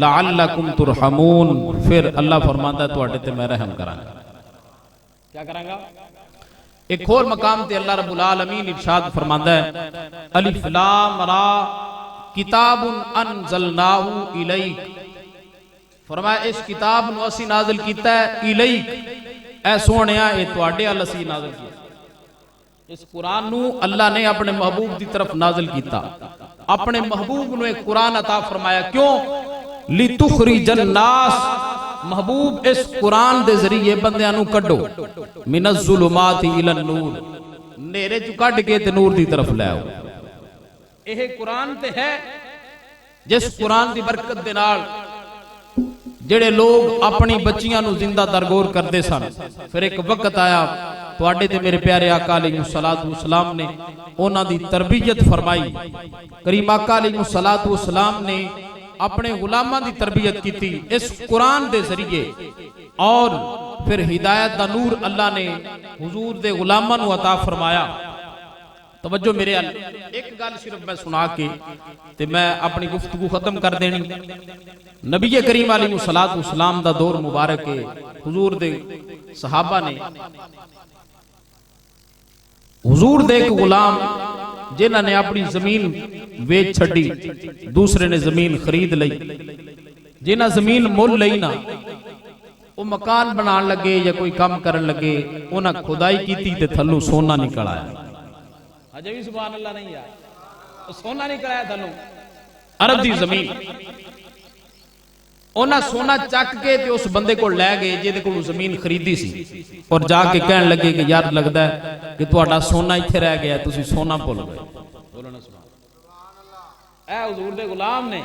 S5: لعلکم ترحمون پھر اللہ فرماندا ہے تواڈے تے میں رحم کراں گا. کیا کراں گا؟ ایک اور مقام تے اللہ رب العالمین ارشاد فرماندا ہے الف لام را کتاب انزلناہ الیک. فرمایا اس کتاب نو اسی نازل کیتا ہے الیک، اے سونیا اے تواڈے ال اسی نازل کیتا. اس قرآن نو اللہ نے اپنے محبوب دی طرف نازل کیتا. اپنے محبوب نو ایک قرآن عطا فرمایا. کیوں؟ لِتُخْرِجَ النَّاسِ محبوب اس قرآن دے ذریعے بندیاں نو کڈو مِنَ الظُّلُمَاتِ إِلَى النُّورِ نیرے چو کڈ کے تے نور دی طرف لے آؤ. یہ قرآن تے ہے جس قرآن دی برکت دے نال جڑے لوگ اپنی بچیاں نو زندہ درگور کردے سن. پھر ایک وقت آیا تواڈے تے میرے پیارے آقا علیہ الصلوۃ والسلام نے انہاں دی تربیت فرمائی. کریم آقا علیہ الصلوۃ والسلام نے اپنے غلاماں دی تربیت کیتی اس قرآن دے ذریعے، اور پھر ہدایت دا نور اللہ نے حضور دے غلاماں نو عطا فرمایا. توجہ میرے ایک گل صرف میں سنا کے تے میں اپنی گفتگو ختم کر دینی. نبی کریم علیہ الصلوۃ والسلام دا دور مبارک ہے. حضور دے صحابہ نے حضور دے ایک غلام جنہاں نے اپنی زمین ویچ چھڑی، دوسرے نے زمین خرید لئی. جنہاں زمین مول لئی نا وہ مکان بنان لگے یا کوئی کام کرن لگے، انہاں خدائی کیتی تے تھلوں سونا نکل آیا. اجے بھی سبحان اللہ نہیں یار، سونا نکل آیا تھلوں عرب دی زمین. انہاں سونا چک کے تے اس بندے کو لے گئے جے دے کول زمین خریدی سی، اور جا کے کہن لگے کہ یار لگدا ہے کہ تہاڈا سونا ایتھے رہ گیا، تسی سونا بھول گئے. بولو نا سبحان اللہ. اے حضور دے غلام نے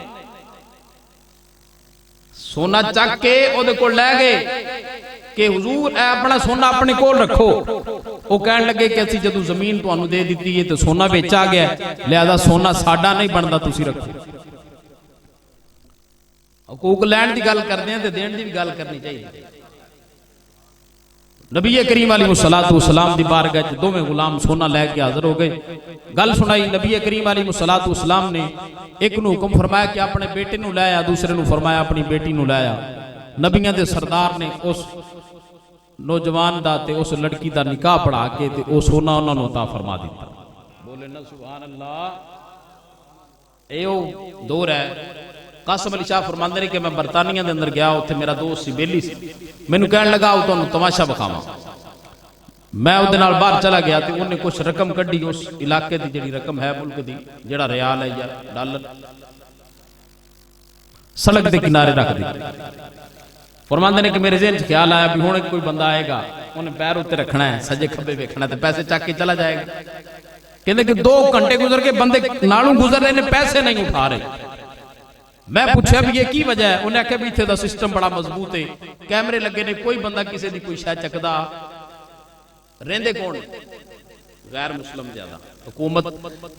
S5: سونا چک کے او دے کول لے گئے کہ حضور اے اپنا سونا اپنے کول رکھو. وہ کہن لگے کہ اسی جدوں زمین تانوں دے دتی ہے تے سونا بیچا گیا، لہذا سونا ساڈا نہیں بندا، تسی رکھو. حقوق لین دی گل کردے ہیں تے دین دی بھی گل کرنی چاہیے. نبی کریم علیہ الصلوۃ والسلام دی بارگاہ وچ دوویں غلام سونا لے کے حاضر ہو گئے. گل سنائی. نبی کریم علیہ الصلوۃ والسلام نے ایک نو حکم فرمایا کہ اپنے بیٹے نو لے آیا، دوسرے نو فرمایا اپنی بیٹی نو لے آیا. نبیاں دے سردار نے اس نوجوان دا تے اس لڑکی دا نکاح پڑھا کے تے او سونا انہاں نو عطا فرما دیتا. بولے نا سبحان اللہ. ایو دور ہے. قاسم علی شاہ فرماندے نے کہ میں برطانیہ دے اندر گیا، اوتھے میرا دوست سی بیلی سی، مینوں کہن لگا او تانوں تماشا بکھاواں. میں اودے نال باہر چلا گیا تے انہیں کچھ رقم کڈی، اس علاقے دی جڑی رقم ہے ملک دی، جڑا ریال ہے یا ڈالر، سڑک دے کنارے رکھ دی. فرماندے نے کہ میرے ذہن وچ خیال آیا بھی ہن کوئی بندہ آئے گا، انہیں پیر اوتے رکھنا ہے، سجے کھبے ویکھنا تے پیسے چک کے چلا جائے گا. کہندے کہ 2 گھنٹے گزر کے بندے نالوں گزر رہے نے، پیسے نہیں اٹھا رہے. میں پوچھا بھی یہ کی وجہ ہے؟ انہیں کہا بھی اتھے دا سسٹم بڑا مضبوط ہے، کیمرے لگے نے، کوئی بندہ کسی دی کوئی شاہ چکدا. رہندے کون؟ غیر مسلم زیادہ، حکومت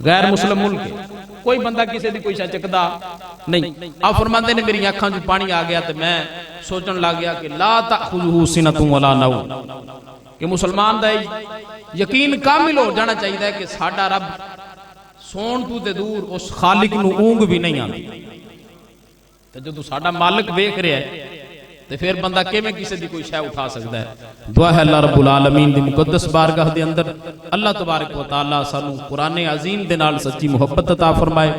S5: غیر مسلم ملک ہے، کوئی بندہ کسی دی کوئی شاہ چکدا نہیں. آپ فرماندے نے میری آنکھاں جو پانی آ گیا تے میں سوچن لگ گیا کہ لا تأخذہ سنۃ ولا نوم، کہ مسلمان دا یقین کامل ہو جانا چاہیے کہ ساڈا رب سون تو تے دور اس خالق نو اونگ بھی نہیں آتی. تے جدوں ساڈا مالک ویکھ رہا ہے تے پھر بندہ کیویں کسی دی کوئی شے اٹھا سکدا ہے. دعا ہے اللہ رب العالمین دی مقدس بارگاہ دے اندر اللہ تبارک و تعالی سانو قرآن عظیم دے نال سچی محبت عطا فرمائے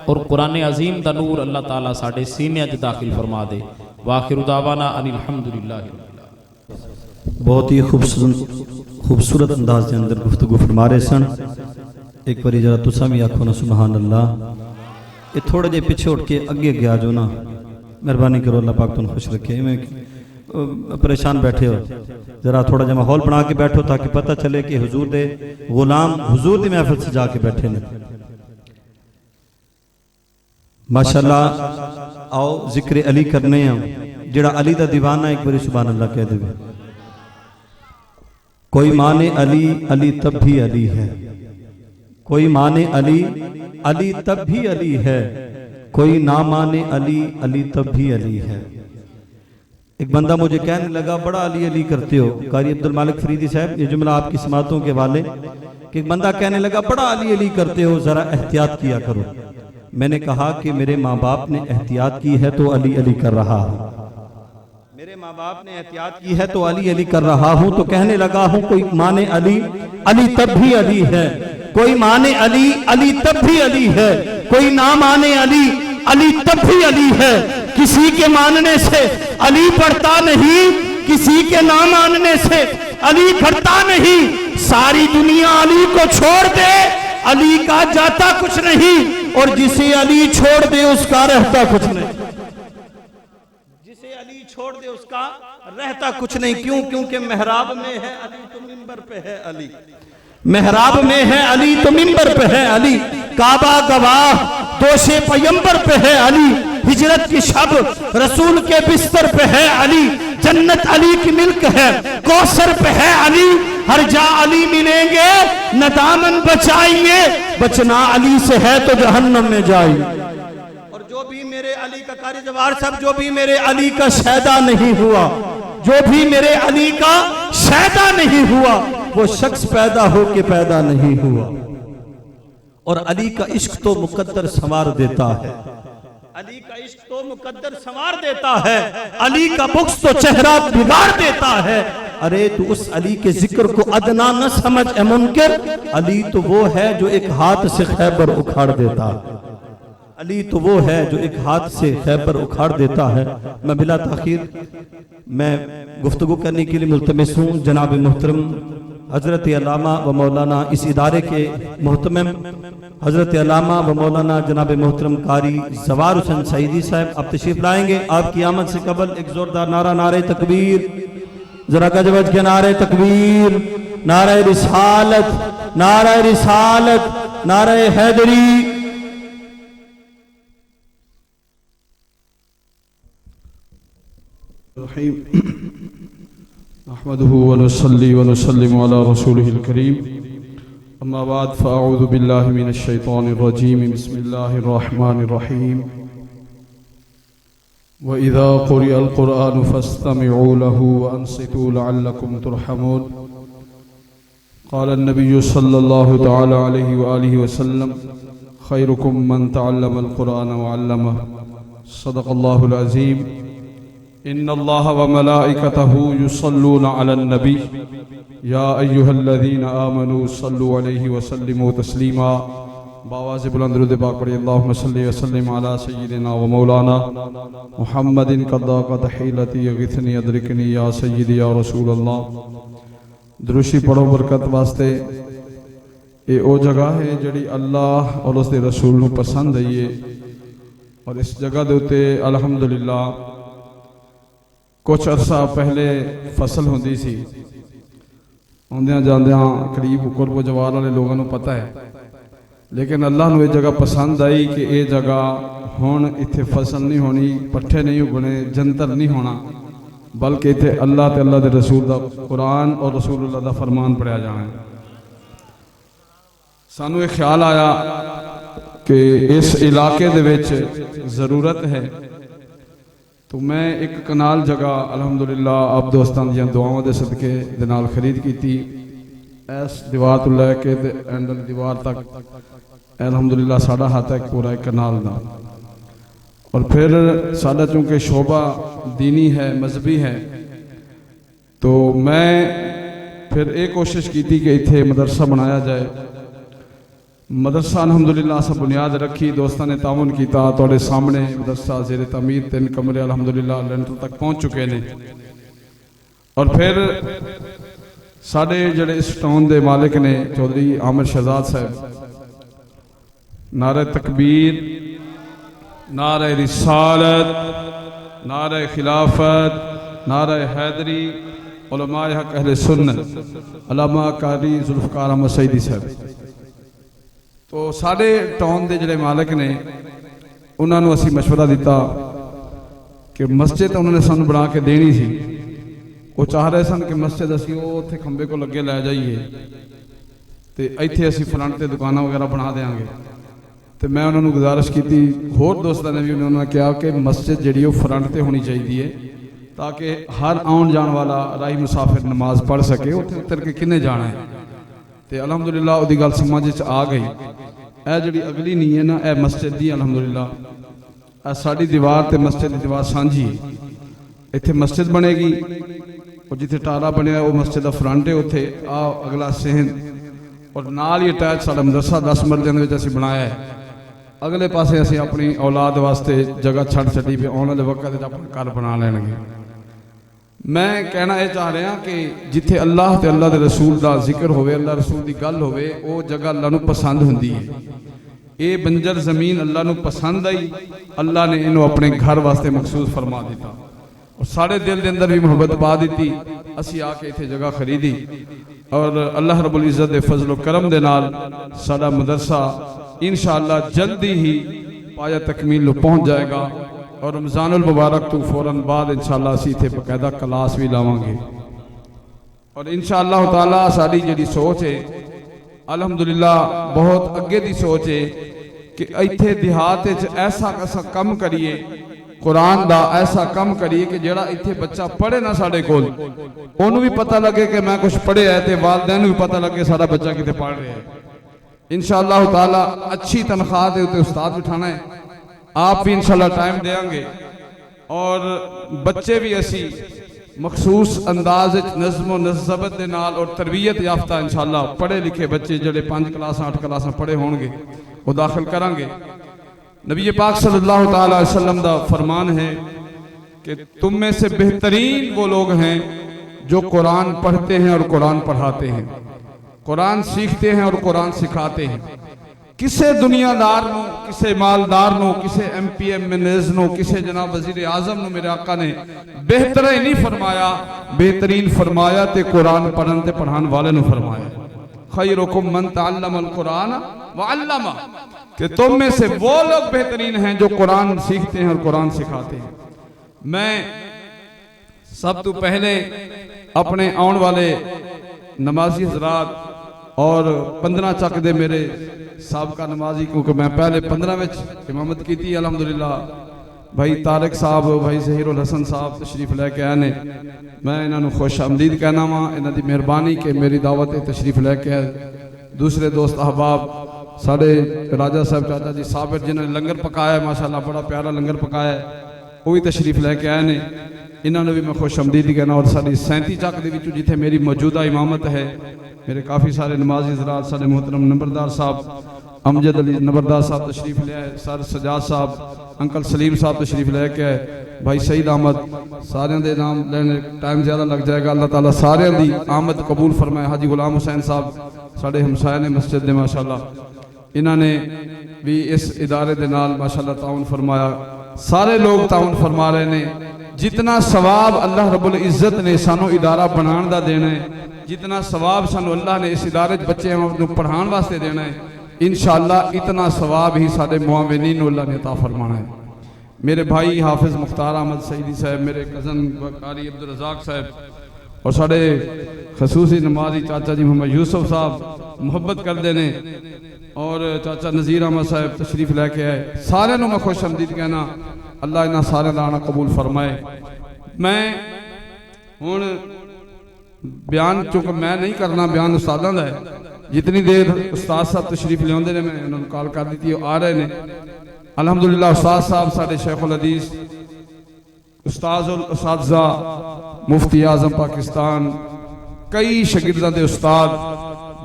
S5: اور قرآن عظیم دا نور اللہ تعالی ساڈے سینے وچ داخل فرما دے. واخر دعوانا ان الحمدللہ.
S2: بہت ہی خوبصورت انداز دے اندر گفتگو فرما رہے سن. ایک باری ذرا تساں بھی آکھو نا سبحان اللہ. یہ تھوڑے جے پیچھے اٹھ کے اگے گیا جو نا مہربانی کرو اللہ پاک تم خوش رکھے. میں پریشان بیٹھے ہو ذرا تھوڑا جا ماحول بنا کے بیٹھو تاکہ پتہ چلے کہ حضور دے غلام حضور دی محفل سے جا کے بیٹھے نے. ماشاءاللہ آؤ ذکر علی کرنے ہیں. جڑا علی دا دیوانہ ایک باری سبحان اللہ کہہ دے. کوئی مانے علی علی تب بھی علی ہے. کوئی مانے علی علی تب بھی علی ہے. کوئی نہ مانے علی علی تب بھی علی ہے. ایک بندہ مجھے کہنے لگا بڑا علی علی کرتے ہو. قاری عبد المالک فریدی صاحب یہ جملہ آپ کی سماعتوں کے حوالے کہ ایک بندہ کہنے لگا بڑا علی علی کرتے ہو ذرا احتیاط کیا کرو. میں نے کہا کہ میرے ماں باپ نے احتیاط کی ہے تو علی علی کر رہا ہوں. میرے ماں باپ نے احتیاط کی ہے تو علی علی کر رہا ہوں. تو کہنے لگا ہوں کوئی مانے علی علی تب بھی علی ہے. کوئی مانے علی علی تب بھی علی ہے. کوئی نہ مانے علی علی تب بھی علی ہے. کسی کے ماننے سے علی بڑھتا نہیں, کسی کے نہ ماننے سے علی گھٹتا نہیں. ساری دنیا علی کو چھوڑ دے علی کا جاتا کچھ نہیں, اور جسے علی چھوڑ دے اس کا رہتا کچھ نہیں. جسے علی چھوڑ دے اس کا رہتا کچھ نہیں. کیوں؟ کیونکہ محراب میں ہے علی تو منبر پہ ہے علی. محراب میں ہے علی تو منبر پہ ہے علی. کعبہ گواہ دوش پیمبر پہ ہے علی. ہجرت کی شب رسول کے بستر پہ ہے علی. جنت علی کی ملک ہے, کوثر پہ ہے علی. ہر جا علی ملیں گے نہ دامن بچائیں گے, بچنا علی سے ہے تو جہنم میں جائیں. اور جو بھی میرے علی کا قاری جوار صاحب جو بھی میرے علی کا شیدا نہیں ہوا, جو بھی میرے علی کا شیدا نہیں ہوا, وہ شخص پیدا ہو کے پیدا نہیں ہوا. اور علی کا عشق تو مقدر سنوار دیتا ہے. علی کا عشق تو مقدر سنوار دیتا ہے. علی کا بغض تو چہرہ بگاڑ دیتا ہے. ارے تو اس علی کے ذکر کو ادنا نہ سمجھ اے منکر. علی تو وہ ہے جو ایک ہاتھ سے خیبر اکھاڑ دیتا ہے. علی تو وہ ہے جو ایک ہاتھ سے خیبر اکھاڑ دیتا ہے. میں بلا تاخیر میں گفتگو کرنے کے لیے ملتمس ہوں جناب محترم حضرت علامہ و مولانا اس ادارے کے محتمم حضرت علامہ و مولانا جناب محترم قاری زوار حسین سعیدی صاحب آپ تشریف لائیں گے. آپ کی آمد سے قبل ایک زوردار نعرہ نعرہ تکبیر, ذرا گج بج کے نعرہ تکبیر, نعرہ رسالت, نعرہ رسالت, نعرہ حیدری.
S3: نحمده ونصلي ونسلم على رسوله الكريم. أما بعد فأعوذ بالله من الشيطان الرجيم. بسم الله الرحمن الرحيم. وإذا قرئ القرآن فاستمعوا له وأنصتوا لعلكم ترحمون. قال النبي صلى الله تعالى عليه وآله وسلم خيركم من تعلم القرآن وعلمه. صدق الله العظيم. إن الله وملائكته يصلون على النبي يا أيها الذين آمنوا صلوا عليه وسلموا تسليما. بآواز بلند درود پاک پڑھیے. اللهم صل وسلم على سيدنا ومولانا محمد قد ضاقت حيلتي اغثني ادركني يا سيدي يا رسول الله. دروشی پڑھو برکت واسطے. یہ او جگہ ہے جڑی اللہ اور اس دے رسول نو پسند ہے, اور اس جگہ دے تے الحمدللہ کچھ عرصہ پہلے فصل ہوندی سی. ہوندیاں جاندیاں قریب قرب و جوار والے لوگوں نو پتہ ہے, لیکن اللہ نو یہ جگہ پسند آئی کہ یہ جگہ ہون اتھے فصل نہیں ہونی, پٹھے نہیں اگنے, جنتر نہیں ہونا, بلکہ اتھے اللہ تے اللہ دے رسول دا قرآن اور رسول اللہ دا فرمان پڑھیا جانا ہے. سانو ایک خیال آیا کہ اس علاقے دے وچ ضرورت ہے, تو میں ایک کنال جگہ الحمدللہ آپ دوستان دیاں دعاؤں دے صدقے دے نال خرید کی تھی. اس دیوار تو لے کے اینڈل دیوار تک الحمدللہ ساڑا ہاتھ ہے پورا ایک کنال دا. اور پھر ساڑا چونکہ شعبہ دینی ہے مذہبی ہے تو میں پھر ایک کوشش کی تھی کہ اتھے مدرسہ بنایا جائے. مدرسہ الحمدللہ سب بنیاد رکھی دوستان نے تعاون کیتا توڑے سامنے مدرسہ زیر تعمیر 3 کمرے الحمدللہ لینٹر تک پہنچ چکے نے. اور پھر ساڑے جڑے اس ٹاؤن دے مالک نے چودھری عامر شہزاد صاحب نعرہ تکبیر نعرہ رسالت نعرہ خلافت نعرہ حیدری علماء حق اہل سنت علامہ قاری ذوالفقار احمد سعیدی صاحب. تو ساڑے ٹاؤن دے جڑے مالک نے انہوں نے اسی مشورہ دیتا کہ مسجد انہوں نے سن بنا کے دینی سی. وہ چاہ رہے سن کہ مسجد اسی وہ تھے کھمبے کو لگے لے جائیے تے ایتھے اسی فرنٹ تے دکانہ وغیرہ بنا دیں گے. تو میں انہوں نے گزارش کی تھی ہور دوستوں نے بھی انہوں نے کہا کہ مسجد جڑی وہ فرنٹ تے ہونی چاہیے تاکہ ہر آن جان والا راہی مسافر نماز پڑھ سکے اتنے اتر کے کنے جانا ہے. تے الحمدللہ وہ دی گل سمجھ آ گئی. اے جڑی اگلی نہیں ہے نا اے مسجد دی الحمدللہ اے ساڑی دیوار تے مسجد دی دیوار سانجھی ہے. اتھے مسجد بنے گی اور جتھے ٹارا بنیا وہ مسجد دا فرنٹ ہے اتھے اگلا سہن اور نال ہی اٹیچ ساڑا مدرسہ 10 مرلے میں اسی بنایا ہے. اگلے پاسے اسی اپنی اولاد واسطے جگہ چھڑ چھڑی پہ آنے دے وقت اپنے گھر بنا لیں گے. میں کہنا یہ چاہ رہا کہ جتھے اللہ تے اللہ دے رسول دا ذکر ہوئے اللہ رسول دی گل ہوئے وہ جگہ اللہ نو پسند ہوندی ہے. اے بنجر زمین اللہ نو پسند آئی اللہ نے انہوں اپنے گھر واسطے مخصوص فرما دیتا اور سارے دل دے اندر بھی محبت پا دیتی. اسی آ کے اتھے جگہ خریدی اور اللہ رب العزت دے فضل و کرم دے نال سارا مدرسہ انشاءاللہ جلدی ہی پایا تکمیل پہنچ جائے گا اور رمضان المبارک تو فوراً بعد انشاءاللہ اسی تھے بقیدہ کلاس بھی لاؤں گے. اور انشاءاللہ تعالیٰ ساری جڑی سوچ ہے الحمدللہ بہت اگے دی سوچ ہے کہ ایتھے دیہات ایسا کم کریے قرآن دا ایسا کم کریے کہ جڑا ایتھے بچہ پڑھے نہ ساڑے کول انہوں بھی پتہ لگے کہ میں کچھ پڑھے ہے تے والدین بھی پتہ لگے سارا بچہ کتے پڑھ رہے ہیں. انشاءاللہ تعالیٰ اچھی تنخواہ دے ہوتے استاد بٹھانا ہے آپ بھی انشاءاللہ ٹائم دیں گے اور بچے بھی ایسی مخصوص انداز نظم و نظبت دے نال اور تربیت یافتہ انشاءاللہ پڑھے لکھے بچے جڑے 5 کلاس 8 کلاس پڑھے ہوں گے وہ داخل کریں گے. نبی پاک صلی اللہ تعالی علیہ وسلم دا فرمان ہے کہ تم میں سے بہترین وہ لوگ ہیں جو قرآن پڑھتے ہیں اور قرآن پڑھاتے ہیں قرآن سیکھتے ہیں اور قرآن سکھاتے ہیں. کسے دنیا دار نو کسے مالدار نو کسے ایم پی ایم منیز نو کسے جناب وزیر اعظم نو میرے آقا نے بہتر ہی نہیں فرمایا بہترین فرمایا تے قرآن پڑھن تے پڑھان والے نو فرمایا. خیرکم من تعلم القرآن وعلمہ کہ تم میں سے وہ لوگ بہترین ہیں جو قرآن سیکھتے ہیں اور قرآن سکھاتے ہیں. میں سب تو پہلے اپنے آن والے نمازی حضرات اور 15 چک دے میرے سابقہ نمازی کیونکہ میں پہلے 15 وچ امامت کی تھی الحمدللہ بھائی طارق صاحب بھائی ظہیر الحسن صاحب تشریف لے کے آنے میں انہوں نے خوش آمدید کہنا ہوا انہوں دی مہربانی کہ میری دعوت تشریف لے کے آئے. دوسرے دوست احباب سارے راجہ صاحب چاچا جی صابر جنہوں نے لنگر پکایا ہے ماشاءاللہ بڑا پیارا لنگر پکایا ہے وہ بھی تشریف لے کے آئے نے انہوں نے بھی میں خوش آمدید کہنا. اور ساری 37 چک دے وچوں جتھے میری موجودہ امامت ہے میرے کافی سارے نمازی حضرات سارے محترم نمبردار صاحب امجد علی نمبردار صاحب تشریف لے آئے سر سجاد صاحب انکل سلیم صاحب تشریف لے کے آئے بھائی سعید احمد سارے دے نام لینے ٹائم زیادہ لگ جائے گا. اللہ تعالیٰ سارے دی آمد قبول فرمائے. حاجی غلام حسین صاحب سارے ہمسائے نے مسجد دے ماشاءاللہ انہوں نے بھی اس ادارے دے نال ماشاءاللہ تعاون فرمایا. سارے لوگ تعاون فرما رہے نے. جتنا ثواب اللہ رب العزت نے سانو ادارہ بنان دا دینا ہے جتنا ثواب سانو اللہ نے اس ادارے بچے ہم پڑھان واسطے دینا ہے انشاءاللہ اتنا ثواب ہی سارے معاونین اللہ نے عطا فرمانا ہے. میرے بھائی حافظ مختار احمد سعیدی صاحب میرے کزن قاری عبدالرزاق صاحب اور سارے خصوصی نمازی چاچا جی محمد یوسف صاحب محبت کر دینے اور چاچا نذیر احمد صاحب تشریف لے کے آئے سارے نو میں خوش آمدید کہنا. اللہ انہاں سارے لانا قبول فرمائے. میں ہوں بیان چونکہ میں نہیں کرنا بیان استاداں دا ہے جتنی دیر استاد صاحب تشریف لے آندے نے میں انہوں نے کال کر دیتی ہے آ رہے نے الحمدللہ استاد صاحب ساڑھے شیخ الحدیث استاذ الاساتذہ مفتی اعظم پاکستان کئی شاگرداں دے استاد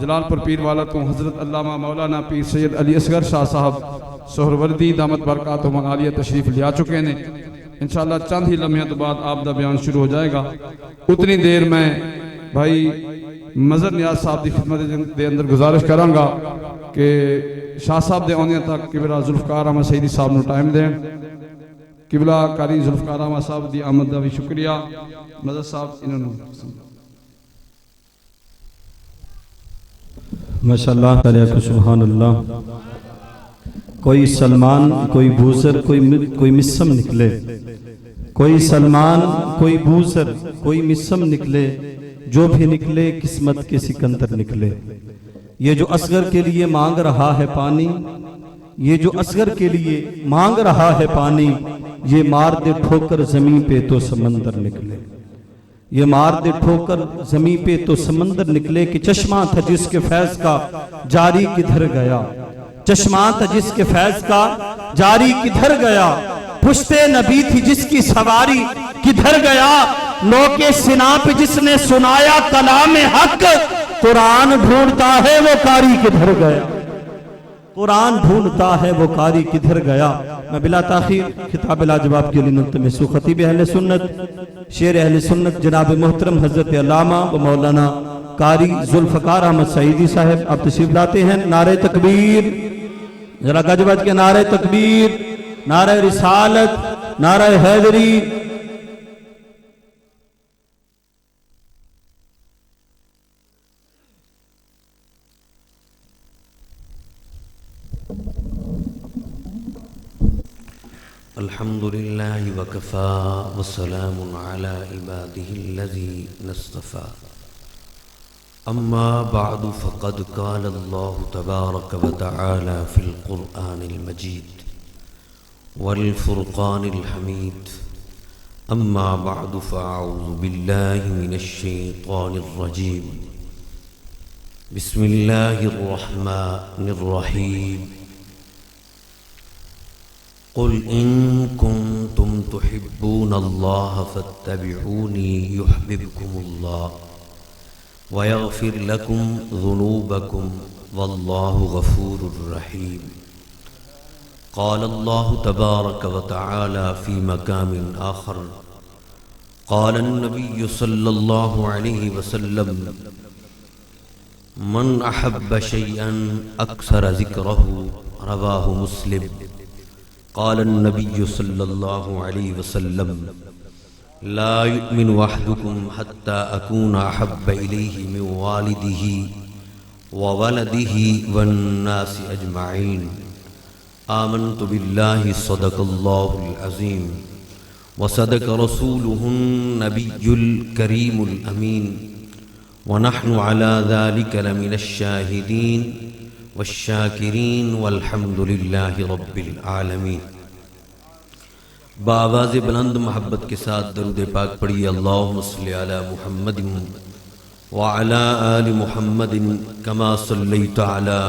S3: جلال پور پیر والا تو حضرت علامہ مولانا پیر سید علی اصغر شاہ صاحب سہروردی دامت برکاتہم عالیہ تشریف لے آ چکے ہیں انشاءاللہ چند ہی لمحے تو بعد آپ دا بیان شروع ہو جائے گا اتنی دیر میں بھائی مظہر نیاز صاحب دی خدمت دے اندر گزارش کروں گا کہ شاہ صاحب دے آنے تک قبلہ ذوالفقار احمد سیدی صاحب نو ٹائم دیں قبلہ قاری ذوالفقار احمد صاحب دی آمد دا بھی شکریہ مظہر صاحب انہوں نے
S2: ماشاءاللہ علیہ سبحان اللہ کوئی سلمان کوئی بوزر کوئی مسم نکلے کوئی سلمان کوئی بوزر کوئی مسم نکلے جو بھی نکلے قسمت کے سکندر نکلے یہ جو اصغر کے لیے مانگ رہا ہے پانی یہ جو اصغر کے لیے مانگ رہا ہے پانی یہ مار دے ٹھوکر زمین پہ تو سمندر نکلے یہ مار دے ٹھوکر زمین پہ تو سمندر نکلے کہ چشمہ تھا جس کے فیض کا جاری کدھر گیا چشمہ تھا جس کے فیض کا جاری کدھر گیا پشتے نبی تھی جس کی سواری کدھر گیا لو کے سنا پہ جس نے سنایا کلام حق قرآن ڈھونڈتا ہے وہ قاری کدھر گیا قرآن ڈھونڈتا ہے وہ قاری کدھر گیا میں بلا تاخیر خطاب لاجواب کے لیے ملتمس ہوں خطیب اہل سنت شیر اہل سنت جناب محترم حضرت علامہ و مولانا قاری ذوالفقار احمد سعیدی صاحب آپ تشریف لاتے ہیں نعرہ تکبیر ذرا گج بج کے نعرہ تکبیر نعرہ رسالت نعرہ حیدری
S6: الحمد لله وكفى وسلام على عباده الذين اصطفى أما بعد فقد قال الله تبارك وتعالى في القرآن المجيد والفرقان الحميد أما بعد فأعوذ بالله من الشيطان الرجيم بسم الله الرحمن الرحيم قل إن كنتم تحبون الله فاتبعوني يحببكم الله ويغفر لكم ذنوبكم والله غفور رحيم قال الله تبارك وتعالى في مقام آخر قال النبي صلى الله عليه وسلم من أحب شيئا أكثر ذكره رواه مسلم قال النبي صلى الله عليه وسلم لا يؤمن أحدكم حتى أكون أحب إليه من والده وولده والناس أجمعين آمنت بالله صدق الله العظيم وصدق رسوله النبي الكريم الأمين ونحن على ذلك لمن الشاهدين والشاکرین والحمد للہ رب العالمین بآواز بلند محبت کے ساتھ درود پاک پڑھیے اللہم صلی علی محمد وعلی آل محمد کما صلیت علی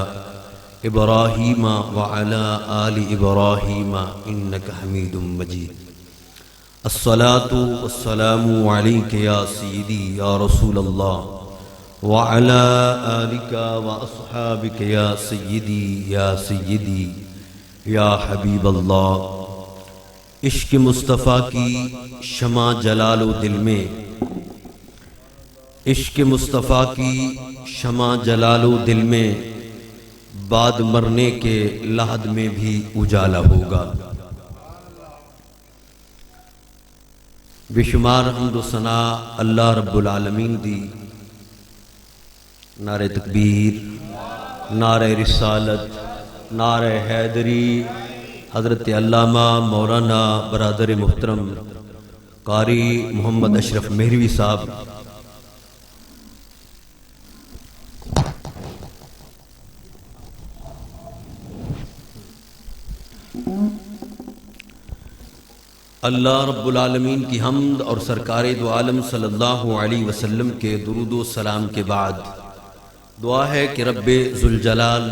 S6: ابراہیم وعلی آل ابراہیم انکا حمید مجید الصلاة والسلام علیک یا سیدی یا رسول اللہ وعلى آلك وأصحابك يا سيدي يا حبيب الله عشق مصطفیٰ کی شمع جلال و دل میں عشق مصطفیٰ کی شمع جلال و دل میں بعد مرنے کے لحد میں بھی اجالا ہوگا بشمار حمد و ثنا اللہ رب العالمین دی نعرہ تکبیر نعرہ رسالت نعرہ حیدری حضرت علامہ مولانا برادر محترم قاری محمد اشرف مہروی صاحب اللہ رب العالمین کی حمد اور سرکار دو عالم صلی اللہ علیہ وسلم کے درود و سلام کے بعد دعا ہے کہ رب ذوالجلال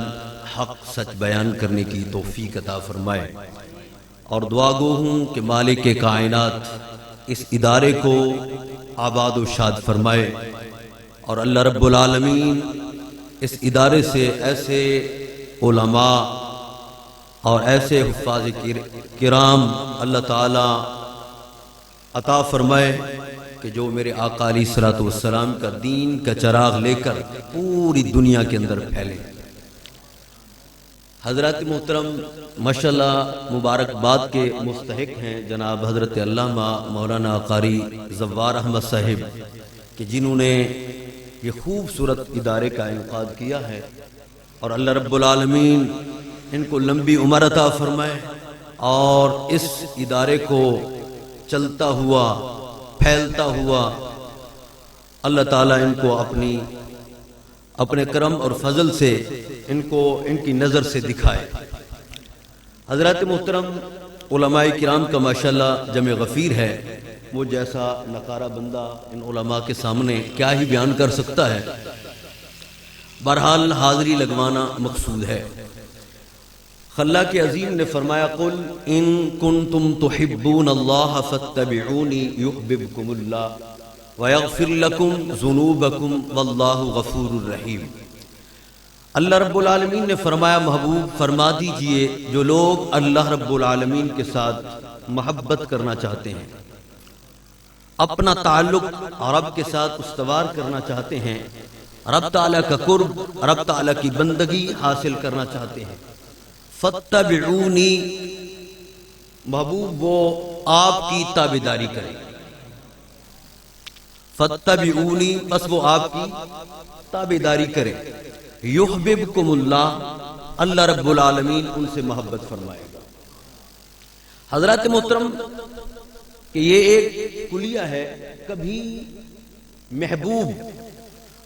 S6: حق سچ بیان کرنے کی توفیق عطا فرمائے، اور دعا گو ہوں کہ مالک کائنات اس ادارے کو آباد و شاد فرمائے، اور اللہ رب العالمین اس ادارے سے ایسے علماء اور ایسے حفاظ کرام اللہ تعالی عطا فرمائے کہ جو میرے آقا علیہ الصلوۃ والسلام کا دین کا چراغ لے کر پوری دنیا کے اندر پھیلے۔ حضرات محترم ماشاءاللہ مبارکباد کے مستحق ہیں جناب حضرت علامہ مولانا قاری زوار احمد صاحب، کہ جنہوں نے یہ خوبصورت ادارے کا انعقاد کیا ہے، اور اللہ رب العالمین ان کو لمبی عمر عطا فرمائے، اور اس ادارے کو چلتا ہوا پھیلتا ہوا اللہ تعالیٰ ان کو اپنے کرم اور فضل سے ان کی نظر سے دکھائے۔ حضرات محترم علماء کرام کا ماشاءاللہ جمع غفیر ہے، وہ جیسا نقارہ بندہ ان علماء کے سامنے کیا ہی بیان کر سکتا ہے۔ بہرحال حاضری لگوانا مقصود ہے۔ خلا کے عظیم نے فرمایا قل ان کنتم تحبون اللہ فاتبعونی یحببکم اللہ ویغفر لکم ذنوبکم واللہ غفور الرحیم۔ اللہ رب العالمین نے فرمایا محبوب فرما دیجئے جو لوگ اللہ رب العالمین کے ساتھ محبت کرنا چاہتے ہیں، اپنا تعلق رب کے ساتھ استوار کرنا چاہتے ہیں، رب تعالیٰ کا قرب رب تعالیٰ کی بندگی حاصل کرنا چاہتے ہیں، فاتبعونی محبوب وہ آپ کی تابعداری کریں، فاتبعونی بس وہ آپ کی تابعداری کریں، یحببکم اللہ اللہ رب العالمین ان سے محبت فرمائے گا۔ حضرات محترم کہ یہ ایک کلیہ ہے، کبھی محبوب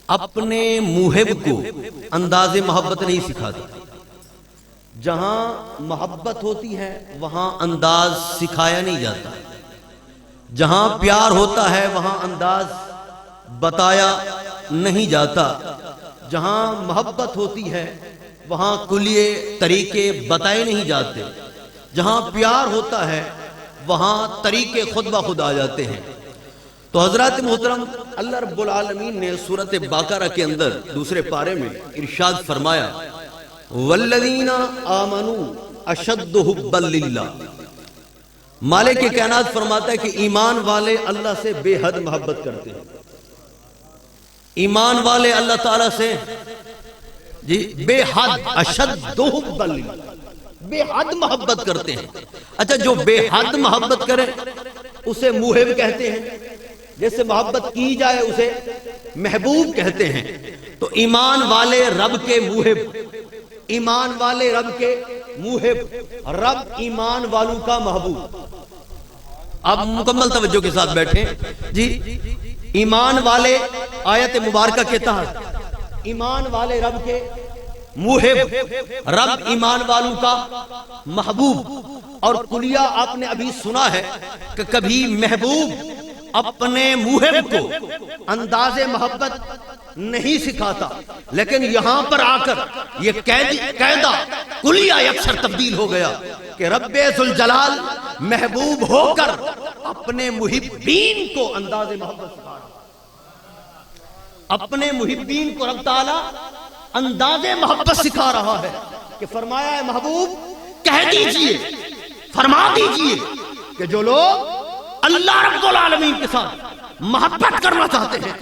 S6: اپنے محب کو انداز محبت نہیں سکھاتا، جہاں محبت ہوتی ہے وہاں انداز سکھایا نہیں جاتا، جہاں پیار ہوتا ہے وہاں انداز بتایا نہیں جاتا، جہاں محبت ہوتی ہے وہاں کلیے طریقے بتائے نہیں جاتے، جہاں پیار ہوتا ہے وہاں طریقے خود بخود آ جاتے ہیں۔ تو حضرات محترم اللہ رب العالمین نے سورۃ بقرہ کے اندر دوسرے پارے میں ارشاد فرمایا والذین آمنوا اشد حبا للہ، مالک کائنات فرماتا ہے کہ ایمان والے اللہ سے بے حد محبت کرتے ہیں، ایمان والے اللہ تعالیٰ سے جی بے حد اشد حبا للہ بے حد محبت کرتے ہیں۔ اچھا جو بے حد محبت کرے اسے محب کہتے ہیں، جیسے محبت کی جائے اسے محبوب کہتے ہیں۔ تو ایمان والے رب کے محب، ایمان والے رب کے محب، رب ایمان والوں کا محبوب۔ آپ مکمل توجہ کے ساتھ بیٹھیں جی، ایمان والے آیت مبارکہ کے تحت ایمان والے رب کے محب، رب ایمان والوں کا محبوب۔ اور کلیہ آپ نے ابھی سنا ہے کہ کبھی محبوب اپنے محب کو انداز محبت نہیں سکھاتا، لیکن یہاں پر آ کر یہ قاعدہ کلیہ یکسر تبدیل ہو گیا کہ رب ذوالجلال محبوب ہو کر اپنے محبین کو انداز محبت سکھا رہا، اپنے محبین کو رب تعالی انداز محبت سکھا رہا ہے کہ فرمایا ہے محبوب کہہ دیجئے، فرما دیجئے کہ جو لوگ اللہ رب العالمین کے ساتھ محبت کرنا چاہتے ہیں،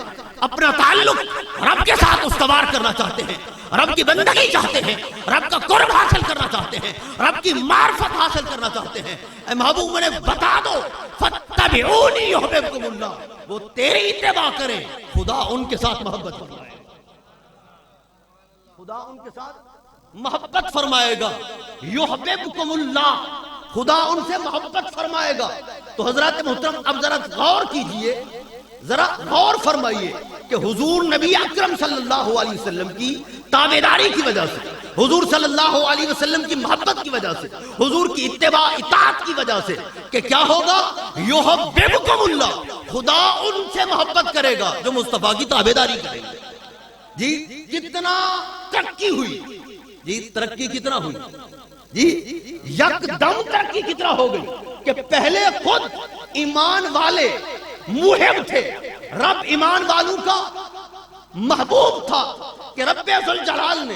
S6: اپنا تعلق رب کے ساتھ استوار کرنا چاہتے ہیں، رب کی بندگی چاہتے ہیں، رب کا قرب حاصل کرنا چاہتے ہیں، رب کی معرفت حاصل کرنا چاہتے ہیں، اے محبوب مجھے بتا دو فاتبعونی یحببکم اللہ، وہ تیری اتباع کریں، خدا ان کے ساتھ محبت فرمائے گا، خدا ان کے ساتھ محبت فرمائے گا، یحببکم اللہ، خدا ان سے محبت فرمائے گا۔ تو حضرات محترم اب ذرا غور کیجئے، ذرا غور فرمائیے کہ حضور نبی اکرم صلی اللہ علیہ وسلم کی تابعداری کی وجہ سے، حضور صلی اللہ علیہ وسلم کی محبت کی وجہ سے، حضور کی اتباع اطاعت کی وجہ سے کہ کیا ہوگا، یحببکم اللہ، خدا ان سے محبت کرے گا جو مصطفیٰ کی تابعداری کریں گے۔ جی کتنا ترقی ہوئی، جی ترقی کتنا ہوئی، جی یکدم ترقی کتنا ہو گئی کہ پہلے خود ایمان والے موہب تھے، رب ایمان والوں کا محبوب تھا کہ رب ذوالجلال نے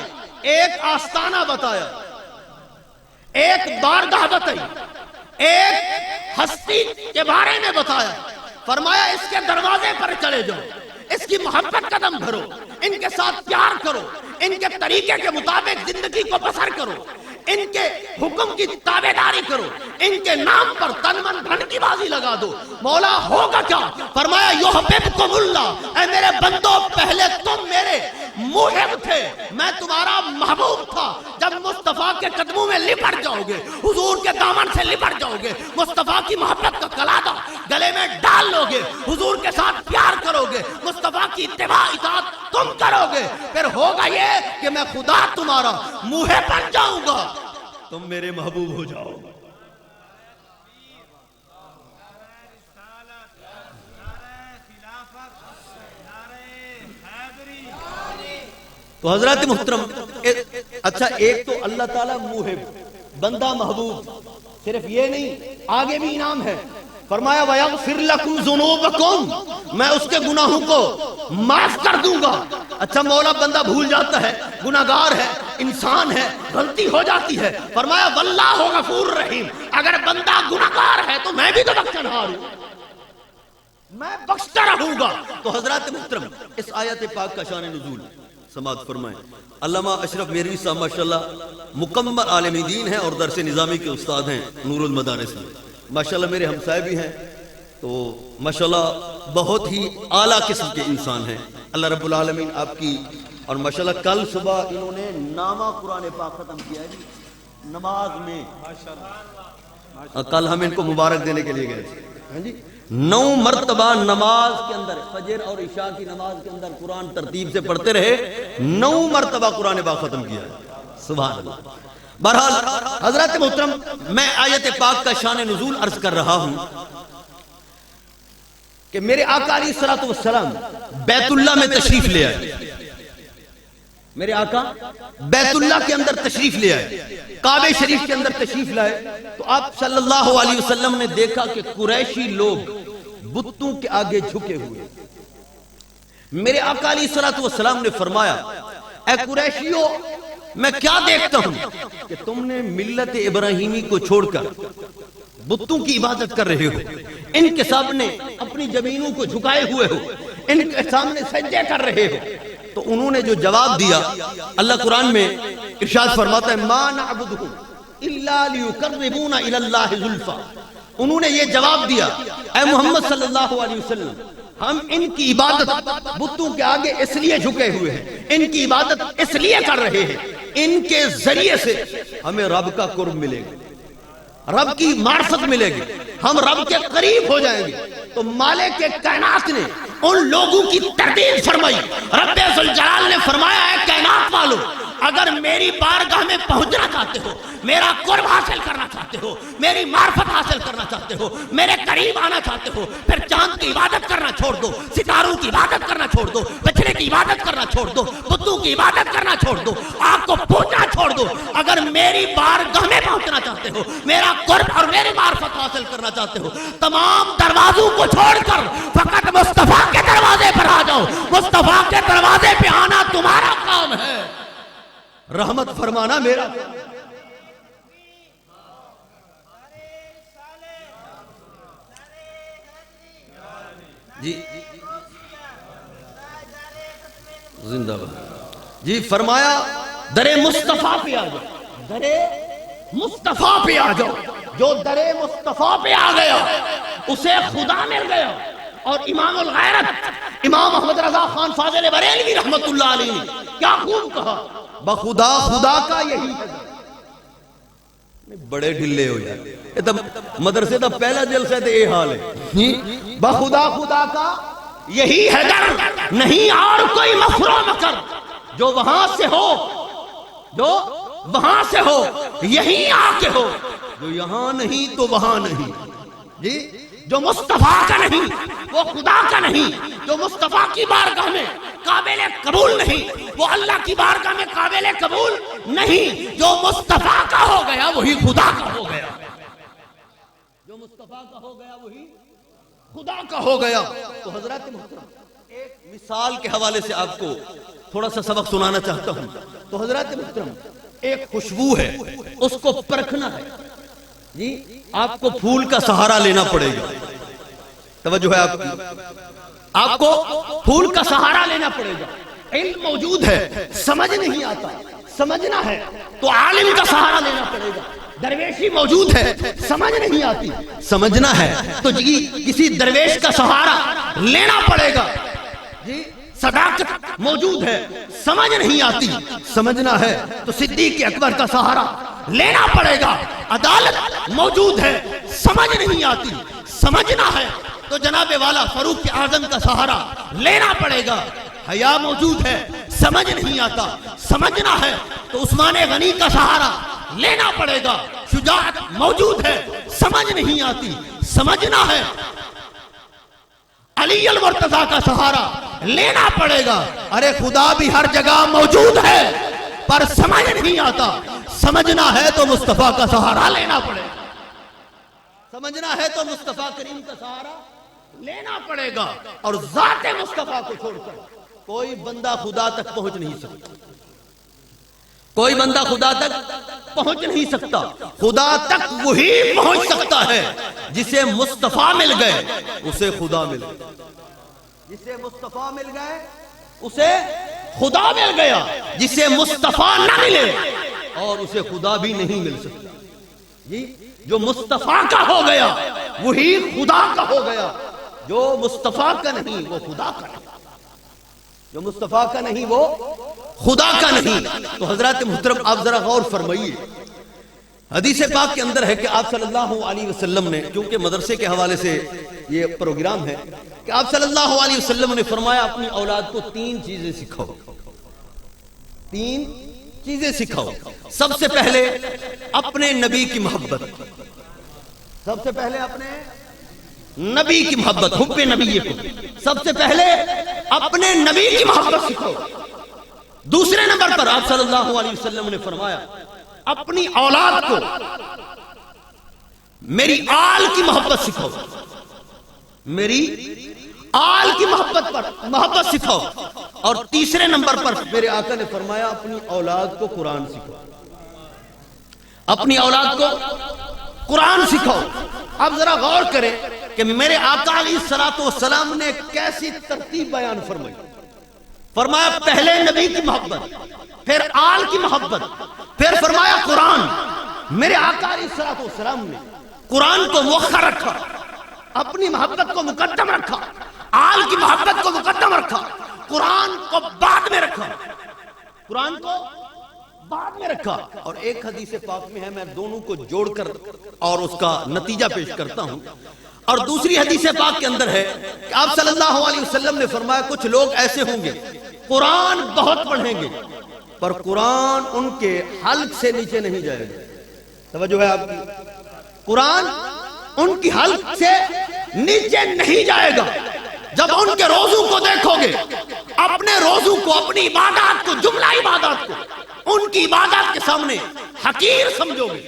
S6: ایک آستانہ بتایا، ایک بارگاہ بتائی، ایک ہستی کے بارے میں بتایا، فرمایا اس کے دروازے پر چلے جاؤ، اس کی محبت قدم بھرو، ان کے ساتھ پیار کرو، ان کے طریقے کے مطابق زندگی کو بسر کرو، ان کے حکم کی تابعداری کرو، ان کے نام پر تن من دھن کی بازی لگا دو۔ مولا ہوگا کیا؟ فرمایا یحببکم اللہ، اے میرے بندو پہلے تم میرے موہب تھے، میں تمہارا محبوب تھا، جب مصطفیٰ کے قدموں میں لپٹ جاؤ گے، حضور کے دامن سے لپٹ جاؤ گے، مصطفیٰ کی محبت کا قلادہ گلے میں ڈال لو گے، حضور کے ساتھ پیار کرو گے، مصطفیٰ کی اتباع اطاعت تم کرو گے، پھر ہوگا یہ کہ میں خدا تمہارا موہب بن جاؤں گا، تم میرے محبوب ہو جاؤ۔ تو حضرات محترم، اچھا ایک تو اللہ تعالیٰ موہب، بندہ محبوب، صرف یہ نہیں آگے بھی انعام ہے، فرمایا وَيَغْفِرْ لَكُمْ ذُنُوبَكُمْ، میں اس کے گناہوں کو معاف کر دوں گا۔ اچھا مولا بندہ بھول جاتا ہے، گناہگار ہے، انسان ہے، غلطی ہو جاتی ہے، فرمایا وَاللَّهُ غَفُورٌ رَحِيمٌ، اگر بندہ گناہگار ہے تو میں بھی تو بخشنہار ہوں، میں بخشتا رہوں گا۔ تو حضرات محترم اس آیت پاک کا شان نزول سماعت فرمائیں۔ علامہ اشرف میروی صاحب ماشاءاللہ مکمل عالم دین ہیں اور درس نظامی کے استاد ہیں نور المدارس میں، ماشاءاللہ میرے ہمسائے بھی ہیں، تو ماشاءاللہ بہت ہی اعلیٰ قسم کے انسان ہیں، اللہ رب العالمین آپ کی، اور ماشاءاللہ کل صبح انہوں نے نامہ قرآن پاک ختم کیا ہے نماز میں، کل ہم ان کو مبارک دینے کے لیے گئے تھے، ہاں جی 9 مرتبہ نماز کے اندر، فجر اور عشاء کی نماز کے اندر قرآن ترتیب سے پڑھتے رہے، 9 مرتبہ قرآن پاک ختم کیا ہے، سبحان اللہ۔ بہرحال حضرات محترم میں آیت پاک کا شان نزول عرض کر رہا ہوں کہ میرے آقا علیہ الصلوۃ والسلام بیت اللہ میں تشریف لے آئے، میرے آقا بیت اللہ کے اندر تشریف لے آئے، کعبہ شریف کے اندر تشریف لائے، تو آپ صلی اللہ علیہ وسلم نے دیکھا کہ قریشی لوگ بتوں کے آگے جھکے ہوئے، میرے آقا علیہ الصلوۃ والسلام نے فرمایا اے قریشیوں میں کیا دیکھتا ہوں کہ تم نے ملت ابراہیمی کو چھوڑ کر بتوں کی عبادت کر رہے ہو، ان کے سامنے اپنی زمینوں کو جھکائے ہوئے ہو، ان کے سامنے سجدے کر رہے ہو۔ تو انہوں نے جو جواب دیا، اللہ قرآن میں ارشاد فرماتا ہے ما نعبدہم الا لیقربونا الی اللہ زلفی، انہوں نے یہ جواب دیا اے محمد صلی اللہ علیہ وسلم ہم ان کی عبادت بتوں کے آگے اس لیے جھکے ہوئے ہیں، ان کی عبادت اس لیے کر رہے ہیں، ان کے ذریعے سے ہمیں رب کا قرب ملے گا، رب کی معرفت ملے گی، ہم رب کے قریب ہو جائیں گے۔ تو مالک کائنات نے ان لوگوں کی تردید فرمائی، رب ذوالجلال نے فرمایا ہے کائنات والو اگر میری بارگاہ میں پہنچنا چاہتے ہو، میرا قرب حاصل کرنا چاہتے ہو، میری معرفت حاصل کرنا چاہتے ہو، میرے قریب آنا چاہتے ہو، پھر چاند کی عبادت کرنا چھوڑ دو، ستاروں کی عبادت کرنا چھوڑ دو، بچڑے کی عبادت کرنا چھوڑ دو، بتوں کی عبادت کرنا چھوڑ دو، آپ کو پوچھنا چھوڑ دو، اگر میری بارگاہ میں پہنچنا چاہتے ہو، میرا قرب اور میری معرفت حاصل کرنا چاہتے ہو، تمام دروازوں کو چھوڑ کر فقط مصطفیٰ کے دروازے پر آ جاؤ، مصطفیٰ کے دروازے پہ آنا تمہارا کام ہے، رحمت فرمانا میرا۔ جی زندہ باد جی فرمایا در مصطفیٰ پہ آ جاؤ، در مصطفیٰ پہ آ جاؤ، جو در مصطفیٰ پہ آ گیا اسے خدا مل گیا۔ اور امام الغیرت امام محمد رضا خان فاضل بریلوی رحمت اللہ علیہ نے کیا خوب کہا، بخدا خدا کا یہی ہے، بڑے ڈھلے ہو جائے مدرسے دا پہلا جلسہ تو یہ حال ہے، بخدا خدا کا یہی ہے در، نہیں اور کوئی مفر و مکر، جو وہاں سے ہو، جو وہاں سے ہو یہیں آ کے ہو، جو یہاں نہیں تو وہاں نہیں، جی جو مصطفیٰ کا نہیں وہ خدا کا نہیں، جو مصطفیٰ کی بارگاہ میں قابل
S7: قبول نہیں، وہ اللہ کی بارگاہ میں قابل قبول نہیں۔ جو مصطفیٰ کا ہو گیا وہی خدا کا ہو گیا، جو مصطفیٰ کا ہو گیا وہی خدا کا ہو گیا۔ تو حضرات محترم، ایک مثال کے حوالے سے آپ کو تھوڑا سا سبق سنانا چاہتا ہوں۔ تو حضرات محترم، ایک خوشبو ہے، اس کو پرکھنا ہے جی، آپ کو پھول کا سہارا لینا پڑے گا۔ توجہ ہے آپ کی، آپ کو پھول کا سہارا لینا پڑے گا۔ علم موجود ہے، سمجھ نہیں آتا، سمجھنا ہے تو عالم کا سہارا لینا پڑے گا۔ درویشی موجود ہے، سمجھ نہیں آتی، سمجھنا ہے تو جی کسی درویش کا سہارا لینا پڑے گا۔ جی صداقت موجود ہے، سمجھ نہیں آتی، سمجھنا ہے تو صدیق اکبر کا سہارا لینا پڑے گا۔ عدالت موجود ہے، سمجھ نہیں آتی، سمجھنا ہے تو جناب والا فاروق اعظم کا سہارا لینا پڑے گا۔ حیا موجود ہے، سمجھ نہیں آتا، سمجھنا ہے تو عثمان غنی کا سہارا لینا پڑے گا۔ شجاعت موجود ہے، سمجھ نہیں آتی، سمجھنا ہے علی المرتضیٰ کا سہارا لینا پڑے گا۔ ارے خدا بھی ہر جگہ موجود ہے پر سمجھ نہیں آتا، سمجھنا ہے تو مصطفیٰ کا سہارا لینا پڑے گا، سمجھنا ہے تو مصطفیٰ کریم کا سہارا لینا پڑے گا۔ اور ذات مصطفیٰ کو چھوڑ کر کوئی بندہ خدا تک پہنچ نہیں سکتا، کوئی بندہ خدا تک پہنچ نہیں سکتا۔ خدا تک وہی پہنچ سکتا ہے جسے مصطفیٰ مل گئے اسے خدا مل گیا، جسے مصطفیٰ مل گئے اسے خدا مل گیا، جسے مصطفیٰ نہ ملے اور اسے خدا بھی نہیں مل سکتا۔ جی جو مصطفیٰ کا ہو گیا وہی خدا کا ہو گیا، جو مصطفیٰ کا نہیں وہ خدا کا نہیں، جو مصطفیٰ کا نہیں وہ خدا کا نہیں۔ تو حضرات محترم آپ ذرا غور فرمائیے، حدیث پاک کے اندر ہے کہ آپ صلی اللہ علیہ وسلم نے، کیونکہ مدرسے کے حوالے سے یہ پروگرام ہے، کہ آپ صلی اللہ علیہ وسلم نے فرمایا اپنی اولاد کو 3 چیزیں سکھاؤ، 3 چیزیں سکھاؤ۔ سب سے پہلے اپنے نبی کی محبت، سب سے پہلے اپنے نبی کی محبت، حب نبی کو سب سے پہلے اپنے نبی کی محبت سکھاؤ۔ دوسرے نمبر پر آپ صلی اللہ علیہ وسلم نے فرمایا اپنی اولاد کو میری آل کی محبت سکھاؤ، میری آل کی محبت سکھاؤ۔ اور تیسرے نمبر پر میرے آقا نے فرمایا اپنی اولاد کو قرآن سکھاؤ، اپنی اولاد کو قرآن سکھاؤ۔ اب ذرا غور کریں کہ میرے آقا علیہ السلام نے کیسی ترتیب بیان فرمائی۔ فرمایا پہلے نبی کی محبت، پھر آل کی محبت، پھر فرمایا قرآن۔ میرے آقا علیہ السلام نے قرآن کو مؤخر رکھا، اپنی محبت کو مقدم رکھا، آل کی محبت کو مقدم رکھا، قرآن کو بعد میں رکھا، قرآن کو بعد میں رکھا۔ اور ایک حدیث پاک میں ہے، میں دونوں کو جوڑ کر اور اس کا نتیجہ پیش کرتا ہوں۔ اور دوسری حدیث پاک کے اندر ہے کہ آپ صلی اللہ علیہ وسلم نے فرمایا کچھ لوگ ایسے ہوں گے قرآن بہت پڑھیں گے پر قرآن ان کے حلق سے نیچے نہیں جائے گا۔ توجہ ہے آپ کی، قرآن ان کی حلق سے نیچے نہیں جائے گا۔ جب ان کے روزوں کو دیکھو گے، اپنے روزوں کو، اپنی عبادات کو، جملہ عبادات کو ان کی عبادات کے سامنے حقیر سمجھو گے۔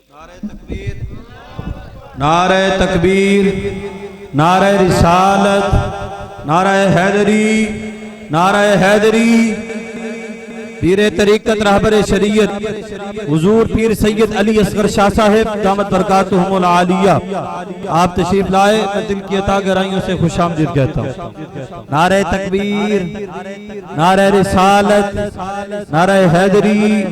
S7: نعرہ تکبیر،
S2: نعرہ تکبیر، نعرہ رسالت، نعرہ حیدری، نعرہ حیدری۔ پیر طریقت رہبر شریعت حضور پیر سید علی اصغر شاہ صاحب دامت برکاتہم العالیہ آپ تشریف لائے، میں دل کی عطا گرائیوں سے خوش آمدید کہتا ہوں۔ نعرہ تکبیر، نعرہ رسالت، نعرہ حیدری۔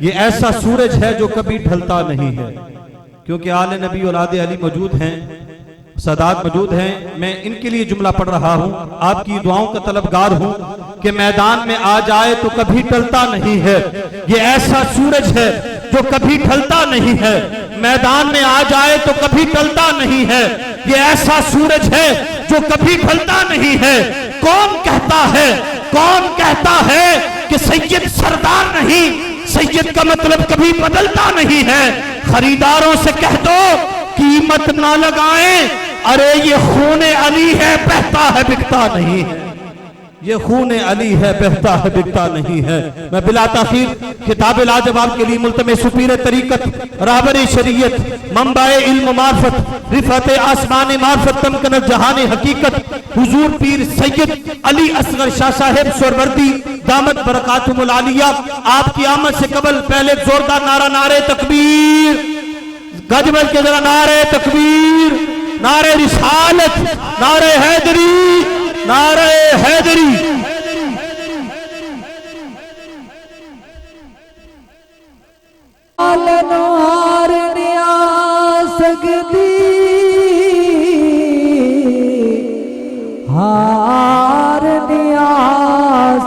S2: یہ ایسا سورج ہے جو کبھی ڈھلتا نہیں ہے، کیونکہ آل نبی اولاد علی موجود ہیں، سادات موجود ہیں، میں ان کے لیے جملہ پڑھ رہا ہوں، آپ کی دعاؤں کا طلبگار ہوں کہ میدان میں آ جائے تو کبھی ٹلتا نہیں ہے، یہ ایسا سورج ہے جو کبھی ٹھلتا نہیں ہے، میدان میں آ جائے تو کبھی ٹلتا نہیں ہے، یہ ایسا سورج ہے جو کبھی ٹھلتا نہیں ہے۔ کون کہتا ہے کہ سید سردار نہیں، سید کا مطلب کبھی بدلتا نہیں ہے۔ خریداروں سے کہہ دو قیمت نہ لگائیں، ارے یہ خون علی ہے بہتا ہے بکتا نہیں ہے، یہ خون علی ہے بہتا ہے بکتا نہیں ہے۔ میں بلا تاخیر کتاب لاجواب کے لیے ملتمس پیر طریقت رہبر شریعت منبع علم معرفت رفعت آسمان معرفت تمکنت جہان حقیقت حضور پیر سید علی اصغر شاہ صاحب سوروردی دامت برکاتہم العالیہ، آپ کی آمد سے قبل پہلے زوردار نعرہ نعرہ تکبیر، گج بج کے ذرا نعرہ تکبیر، نعرہ رسالت، نعرہ حیدری، نعرہ حیدری۔
S8: آلنوار نیا سکتی ہار نیا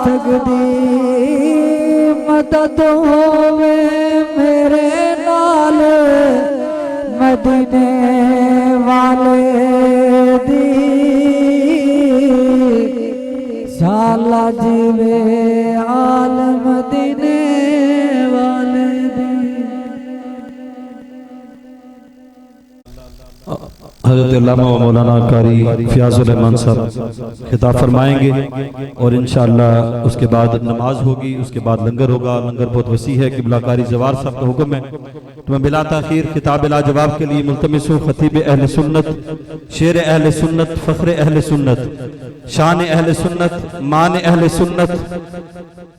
S8: سکتی مدد ہووے میرے نال مدینے والے دی شالا جیوے عالم مدینے والے دی۔
S2: حضرت علامہ و مولانا قاری فیاض الرحمان صاحب خطاب فرمائیں گے اور انشاءاللہ اس کے بعد نماز ہوگی، اس کے بعد لنگر ہوگا۔ لنگر بہت وسیع ہے، قبلہ قاری زوار صاحب کا حکم ہے تو میں بلا تاخیر خطاب لاجواب کے لیے ملتمس ہوں خطیب اہل سنت، شیر اہل سنت، فخر اہل سنت، شان اہل سنت، مان اہل سنت،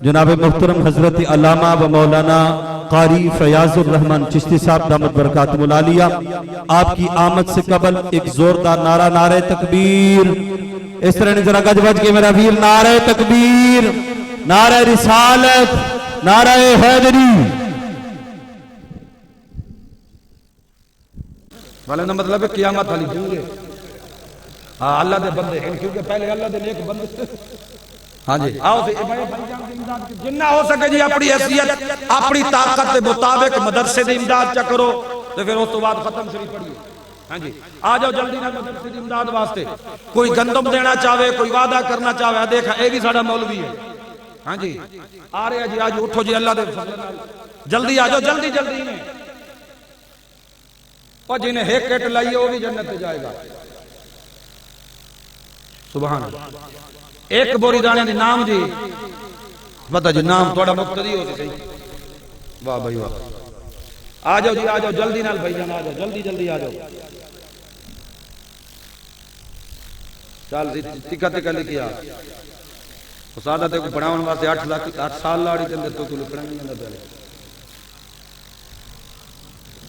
S2: جناب محترم حضرت علامہ و مولانا قاری فیاض الرحمان چشتی صاحب دامت برکاتہم العالیہ، آپ کی آمد سے قبل ایک زوردار نعرہ نعرہ تکبیر، اس طرح نے ذرا گج بج کے میرا ویر، نعرہ تکبیر، نعرہ رسالت، نعرہ حیدری۔
S9: والے نا مطلب ہے قیامت والی جنگ ہے، ہاں اللہ دے بندے ہیں، کیونکہ پہلے اللہ دے نیک بندے، ہاں جی آؤ سے جنہ ہو سکے جی اپنی حیثیت اپنی طاقت کے مطابق مدرسے دی امداد چا کرو تو پھر اس تو بعد ختم شریف پڑھیے۔ ہاں جی آ جاؤ جلدی نہ مدرسے دی امداد واسطے، کوئی گندم دینا چاہے، کوئی وعدہ کرنا چاہے، دیکھا اے بھی ساڈا مولوی ہے۔ ہاں جی آ رہے جی، آج اٹھو جی، اللہ دے فضل نال جلدی آ جاؤ، جلدی جلدی میں، اور جنہیں ایک کٹ لائیے وہ بھی جنت پہ جائے گا۔ سبحان اللہ۔ ایک بوری دانے دی نام جی بتا جی، نام تھوڑا مقتدی ہو سی، واہ بھائی واہ، آ جاؤ جی، آ جاؤ جلدی نال بھائی جان، آ جاؤ جلدی جلدی آ جاؤ، چال جی تکا تکا لکھیا سادہ تے کو پڑھاون واسطے 8 سال لاڑی تے تو کو پڑھائی نہیں پہلے۔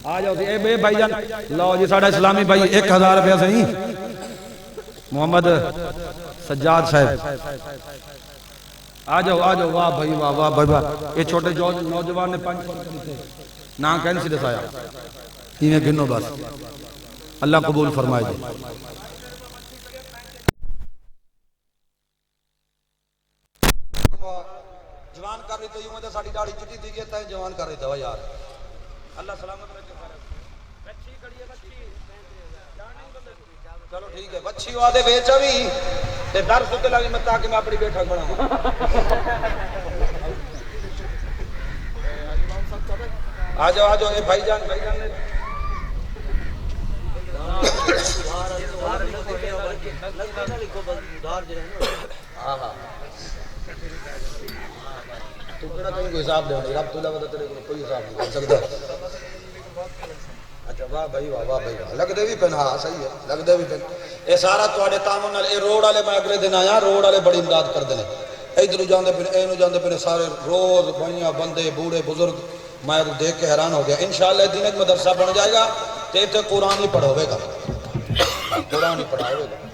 S9: آ جاؤ اے بے بھائی جان، لو جی ساڈا اسلامی بھائی 1000 روپیہ صحیح، محمد سجاد صاحب آ جاؤ آ جاؤ، واہ بھائی واہ، واہ بھائی واہ، یہ چھوٹے نوجوان نے 500 روپے نہ کہنے سے دسایا، یہ گنو بس، اللہ قبول فرمائے جی۔
S1: جوان کر رہی تو یوں ہے ساڑی داڑھی چٹی دی گئے جوان کر رہی تھا یار، اللہ سلامت رکھے۔ چلو ٹھیک ہے، بچی وعدے بیچا بھی تے در ستے لگی میں تاکہ میں اپنی بیٹھک بناؤں۔ آ جاؤ اے بھائی جان، بھائی جان نے تو کہنا کہیں کوئی حساب دے نہیں، رب تو لگتا تیرے کوئی حساب نہیں کر سکتا۔ اچھا واہ بھائی واہ، واہ بھائی واہ، لگ دے بھی پہنا، ہاں صحیح ہے، لگ دے بھی پہنا۔ اے سارا تواڈے تعاون نال، اے روڈ والے میں اگلے دن آیا، روڈ والے بڑی امداد کردے نے، ادھر جاندے پنے اینو جاندے پنے سارے، روز بھائیاں بندے بوڑھے بزرگ، میں دیکھ کے حیران ہو گیا۔ انشاءاللہ دن ایک مدرسہ بن جائے گا تے تے قرآن ہی پڑھاوے گا، قرآن ہی پڑھاوے گا۔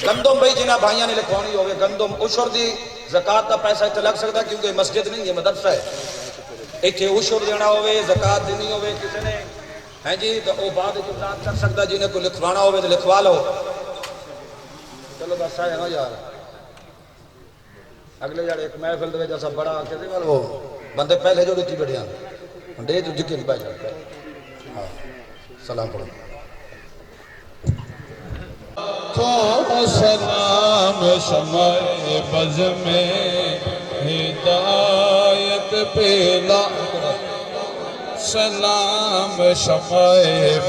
S1: گندم بھائی جنہ بھائیاں نے لکھوانی ہوگے، گندم عشر دی زکاة دا پیسہ اتنے لگ سکتا ہے کیونکہ مسجد نہیں ہے، مدرسہ ہے، اتنے عشر دینا ہوئے، زکاة دینی ہوئے، کسی نے
S9: ہے جی تو وہ بعد امداد کر سکتا جنہیں کو لکھوانا ہوئے تو لکھوا لو چلو بس آئے نا یار اگلے یار ایک محفل دے جیسا بڑا کہتے ہیں وہ بندے پہلے جو دیتی بڑھیا دے تو یقین پہ جاتا ہے ہاں سلام پڑھو
S10: کو سلام شمع بز میں ہدایت پیلا سلام شمع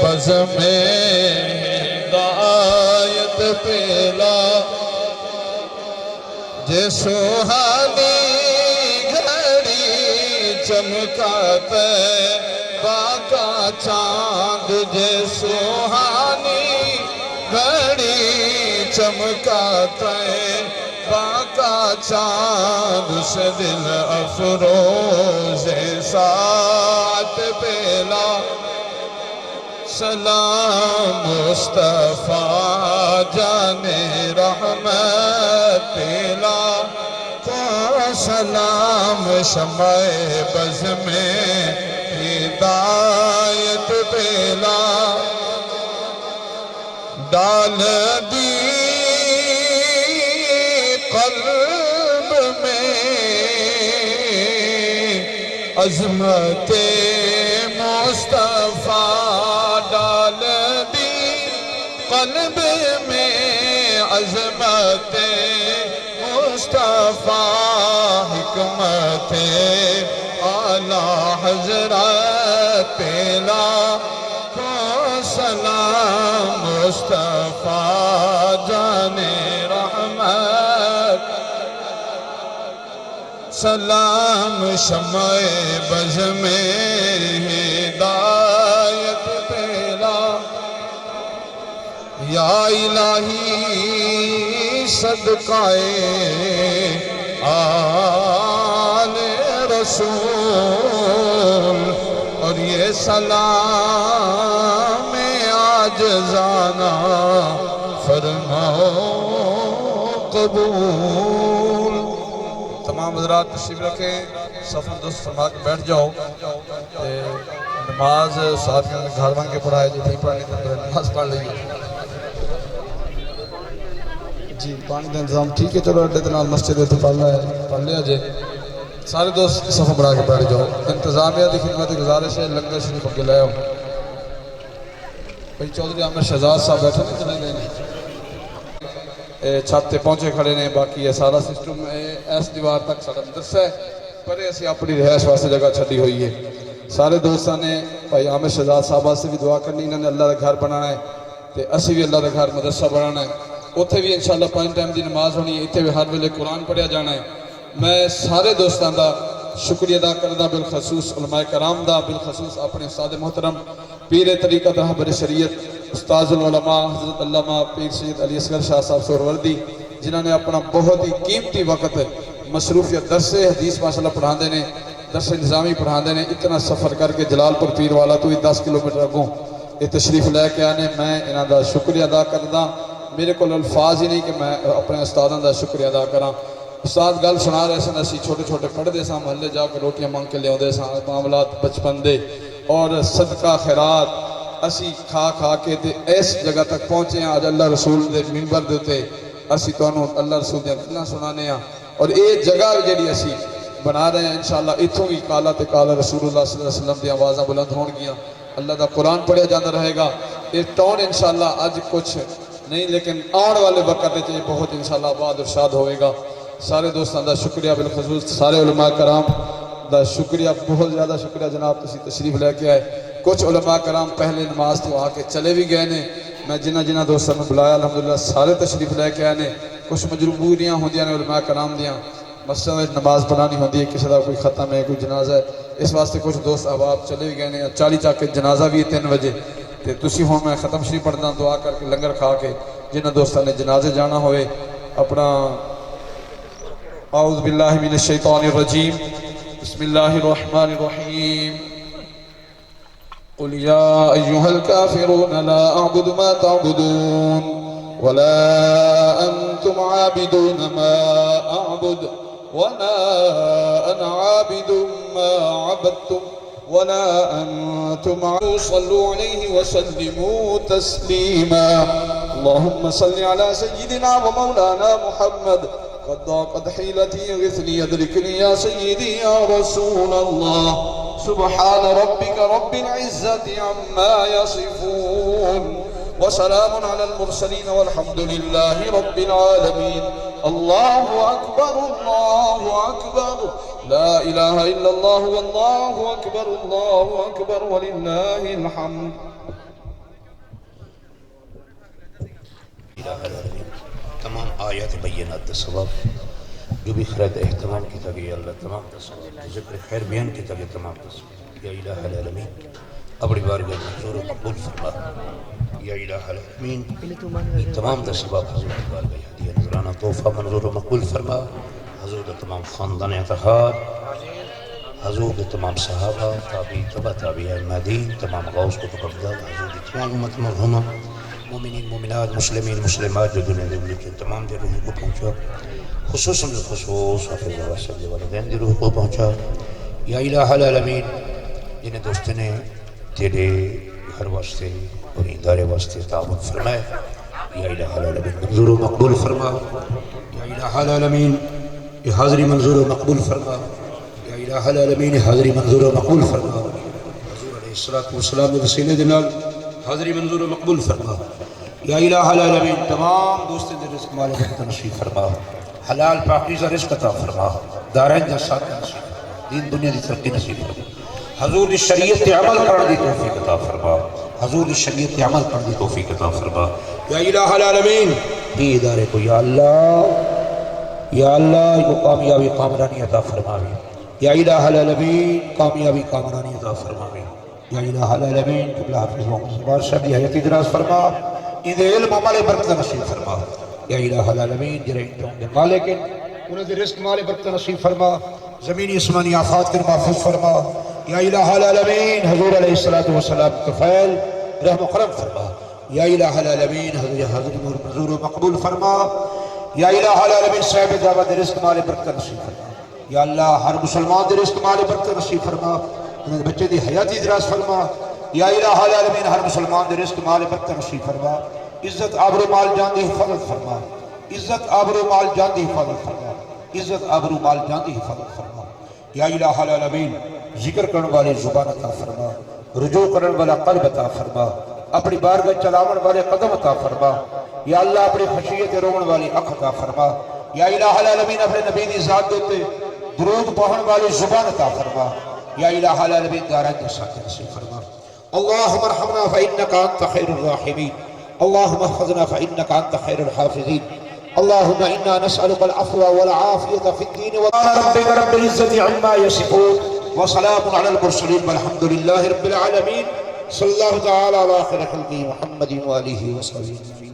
S10: بز میں ہدایت پیلا جے سوہانی گھڑی چمکاتے باقا چاند جے سوہانی گھڑی چمکاتے باقا چاند سے دل افروز ساعت پیلا سلام مصطفیٰ جان رحمت پیلا کو سلام شمع بز میں ہدایت پیلا ڈال دی قلب میں عظمت مصطفیٰ ڈال دی قلب میں عظمت مصطفیٰ حکمت اعلیٰ حضرت پیلا کو سلام مصطفیٰ جان رحمت سلام شمع بز میں ہدایت پیلا یا الہی صدقہ آل رسول اور یہ سلام عاجزانہ فرماؤ قبول تمام حضرات تشریف رکھیں صف درست فرما کے بیٹھ جاؤ نماز ساتھیوں نے گھر بن کے پڑھائے جو نہیں پڑھنی تو نماز پڑھ لئیے جی پانی کا انتظام ٹھیک ہے چلو اڈے دنال مسجد میں تو پڑھ لیا جائے سارے دوست صف بڑھا کے بیٹھ جاؤ انتظامیہ دی خدمت گزارش ہے لنگر شریف اگے لائے ہو بھائی چودھری عامر شہزاد صاحب بیٹھے نہیں چلے گئے نہیں چھت تے پہنچے کھڑے نے باقی ہے سارا سسٹم ایس دیوار تک سارا مدرسہ ہے پرے اسی اپنی رہائش واسطے جگہ چھڈی ہوئی ہے سارے دوستاں نے بھائی عامر شہزاد صاحب سے بھی دعا کرنی انہوں نے اللہ کا گھر بنانا ہے تے اسی بھی اللہ کا گھر مدرسہ بنانا ہے اتھے بھی انشاءاللہ 5 ٹائم دی نماز ہونی ہے اتھے بھی ہر ویلے قرآن پڑھیا جانا ہے میں سارے دوستان دا شکریہ ادا کردا بالخصوص علماء کرام دا بالخصوص اپنے استاد محترم پیر طریقت رہبر شریعت استاد العلماء حضرت علامہ پیر سید علی اصغر شاہ صاحب سہروردی جنہوں نے اپنا بہت ہی قیمتی وقت مصروفیت درس حدیث ماشاءاللہ پڑھاندے نے درس نظامی پڑھاندے نے اتنا سفر کر کے جلال پور پیر والا تو ہی 10 کلومیٹر اگوں یہ تشریف لے کے آنے میں انہاں دا شکریہ ادا کردا میرے کو الفاظ ہی نہیں کہ میں اپنے استاداں دا شکریہ ادا کراں استاد گل سنا رہے سن اسی چھوٹے چھوٹے پڑھدے ساں محلے جا کے روٹیاں مانگ کے لیاوندے ساں معاملات بچپن دے اور صدقہ خیرات اسی کھا کھا کے تے اس جگہ تک پہنچے ہیں آج اللہ رسول دے منبر دے تے اسی تانوں اللہ رسول دے گلاں سنانے ہیں اور اے جگہ جڑی اسی بنا رہے ہیں انشاءاللہ اتھوں بھی کالا تے کالا رسول اللہ صلی اللہ علیہ وسلم دی آوازاں بلند ہون گیاں اللہ دا قرآن پڑھیا جانا رہے گا یہ ٹاؤن انشاءاللہ آج کچھ نہیں لیکن آن والے وقت یہ بہت انشاءاللہ آباد ارشاد ہوئے گا سارے دوستان دا شکریہ بالخصوص سارے علماء کرام دا شکریہ بہت زیادہ شکریہ جناب تسی تشریف لے کے آئے کچھ علماء کرام پہلے نماز تو آ کے چلے بھی گئے نے میں جنہ دوستان نے بلایا الحمدللہ سارے تشریف لے کے آئے نے کچھ مجبوریاں ہوندیاں نے علماء کرام دیاں مسجد میں نماز پڑھانی ہوندی ہے کسی دا کوئی ختم ہے کوئی جنازہ ہے اس واسطے کچھ دوست احباب چلے بھی گئے نے 40 چاہ کے جنازہ بھی ہے 3 بجے تے تسی ہوں میں ختم شریف پڑھنا دعا کر کے لنگر کھا کے جنہ دوستان نے جنازے جانا ہوئے اپنا اعوذ باللہ من الشیطان الرجیم بسم اللہ الرحمن الرحیم قل یا ایہا الکافرون لا اعبد ما تعبدون ولا انتم عابدون ما اعبد ولا انا عابد ما عبدتم ولا أنتم صلوا عليه وسلموا تسليما. اللهم صل على سيدنا ومولانا محمد. قد ضاقت حيلتي اغثني ادركني يا سيدي يا رسول الله. سبحان ربك رب العزة عما يصفون وسلام على المرسلين والحمد لله رب العالمين. الله أكبر الله أكبر لا إله إلا الله والله أكبر الله أكبر ولله الحمد.
S11: تمام آیات بینات دا ثواب جو بھی خرد اہتمام کی تاکہ یا اللہ تمام دا ثواب ذکر خیر بیان کی تاکہ تمام دا ثواب. یا الہ العالمین اپنی بارگاہ منظور و مقبول فرما. یا الہ العالمین تمام دا ثواب حضور کی بارگاہ ہدیہ نظرانہ تحفہ منظور و مقبول فرما. حضور دا تمام خاندان اتحاد، حضور دا تمام صحابہ تابعی تبع تابعین مدین، تمام غوث کو تقبل. حضور دی تمام امت مرحومہ مومنین مومنات مسلمین مسلمات جو دنیا دے کے تمام دے روح کو پہنچا، خصوصاً خصوص حافظ واسطے والدین دے روح کو پہنچا. یا الہ العالمین جنہیں دوست نے تیرے گھر واسطے اور ادارے واسطے تعاون فرمائے، یا الہ العالمین منظور و مقبول فرما. یا الہ العالمین یہ حاضری منظور و مقبول فرما. یا الہ العالمین حاضری منظور و مقبول فرما. حضور علیہ الصلوۃ والسلام کے وسیلے دے نال حاضری منظور و مقبول فرما. یا الہ العالمین تمام دوستوں دے رزق مال برکت نصیب فرما. حلال پاکیزہ رزق عطا فرما. دارین دا ساتھ نصیب فرما. دین دنیا دی ترقی نصیب فرما. حضور دی شریعت تے عمل کرنے دی توفیق عطا فرما. حضور دی شریعت تے عمل کرنے دی توفیق عطا فرما. یا الہ العالمین یہ ادارے کو یا اللہ کو کامیابی کامرانی عطا فرماوی. یا الہ العالمین کامیابی کامرانی عطا فرماوی. یا الہ العالمین قبلہ حافظ محمد بار صاحب دی حیاتی دراز فرما. ان علم عمل برکت نصیب فرما. یا الہ العالمین جرے انتوں دے مالکن انہیں دے رزق مال برکت نصیب فرما. زمینی اسمانی آفات کر محفوظ فرما. یا الہ العالمین حضور علیہ السلام کفیل رحم و کرم فرما. یا الہ العالمین حضور منظور و مقبول فرما. یا الہ العالمین صاحب دعوت رزق مال برکت نصیب فرما. یا اللہ ہر مسلمان دے رزق مال برکت نصیب فرما. انہیں بچے دی حیاتی دراز فرما. یا الہ العالمین ہر مسلمان دے رزق مال برکت نصیب فرما. عزت آبرو مال جان دی حفاظت فرما. عزت آبرو مال جان دی حفاظت فرما. عزت آبرو مال جان دی حفاظت فرما. یا الہ العالمین ذکر کرنے والے زبان عطا فرما. رجوع کرنے والا قلب عطا فرما. اپنی بارگاہ چلاون والے قدم عطا فرما. یا اللہ اپنی خشیت رومن والی اکھ عطا فرما. یا الہ العالمین اپنے نبی دی ذات دیتے درود پڑھن والی زبان عطا فرما. یا الہ العالمین دارین کے ساتھ نصیب فرما. اللہم ارحمنا فإنک انت خیر الراحمین. اللہم احفظنا فإنک انت خیر الحافظین. اللہم انا نسألک العفو والعافیة فی الدین ربک رب العزت عما یصفون وسلام علی المرسلین والحمد للہ رب العالمین. صلی اللہ تعالی علی خیر خلقہ محمد وآلہ وصحبہ.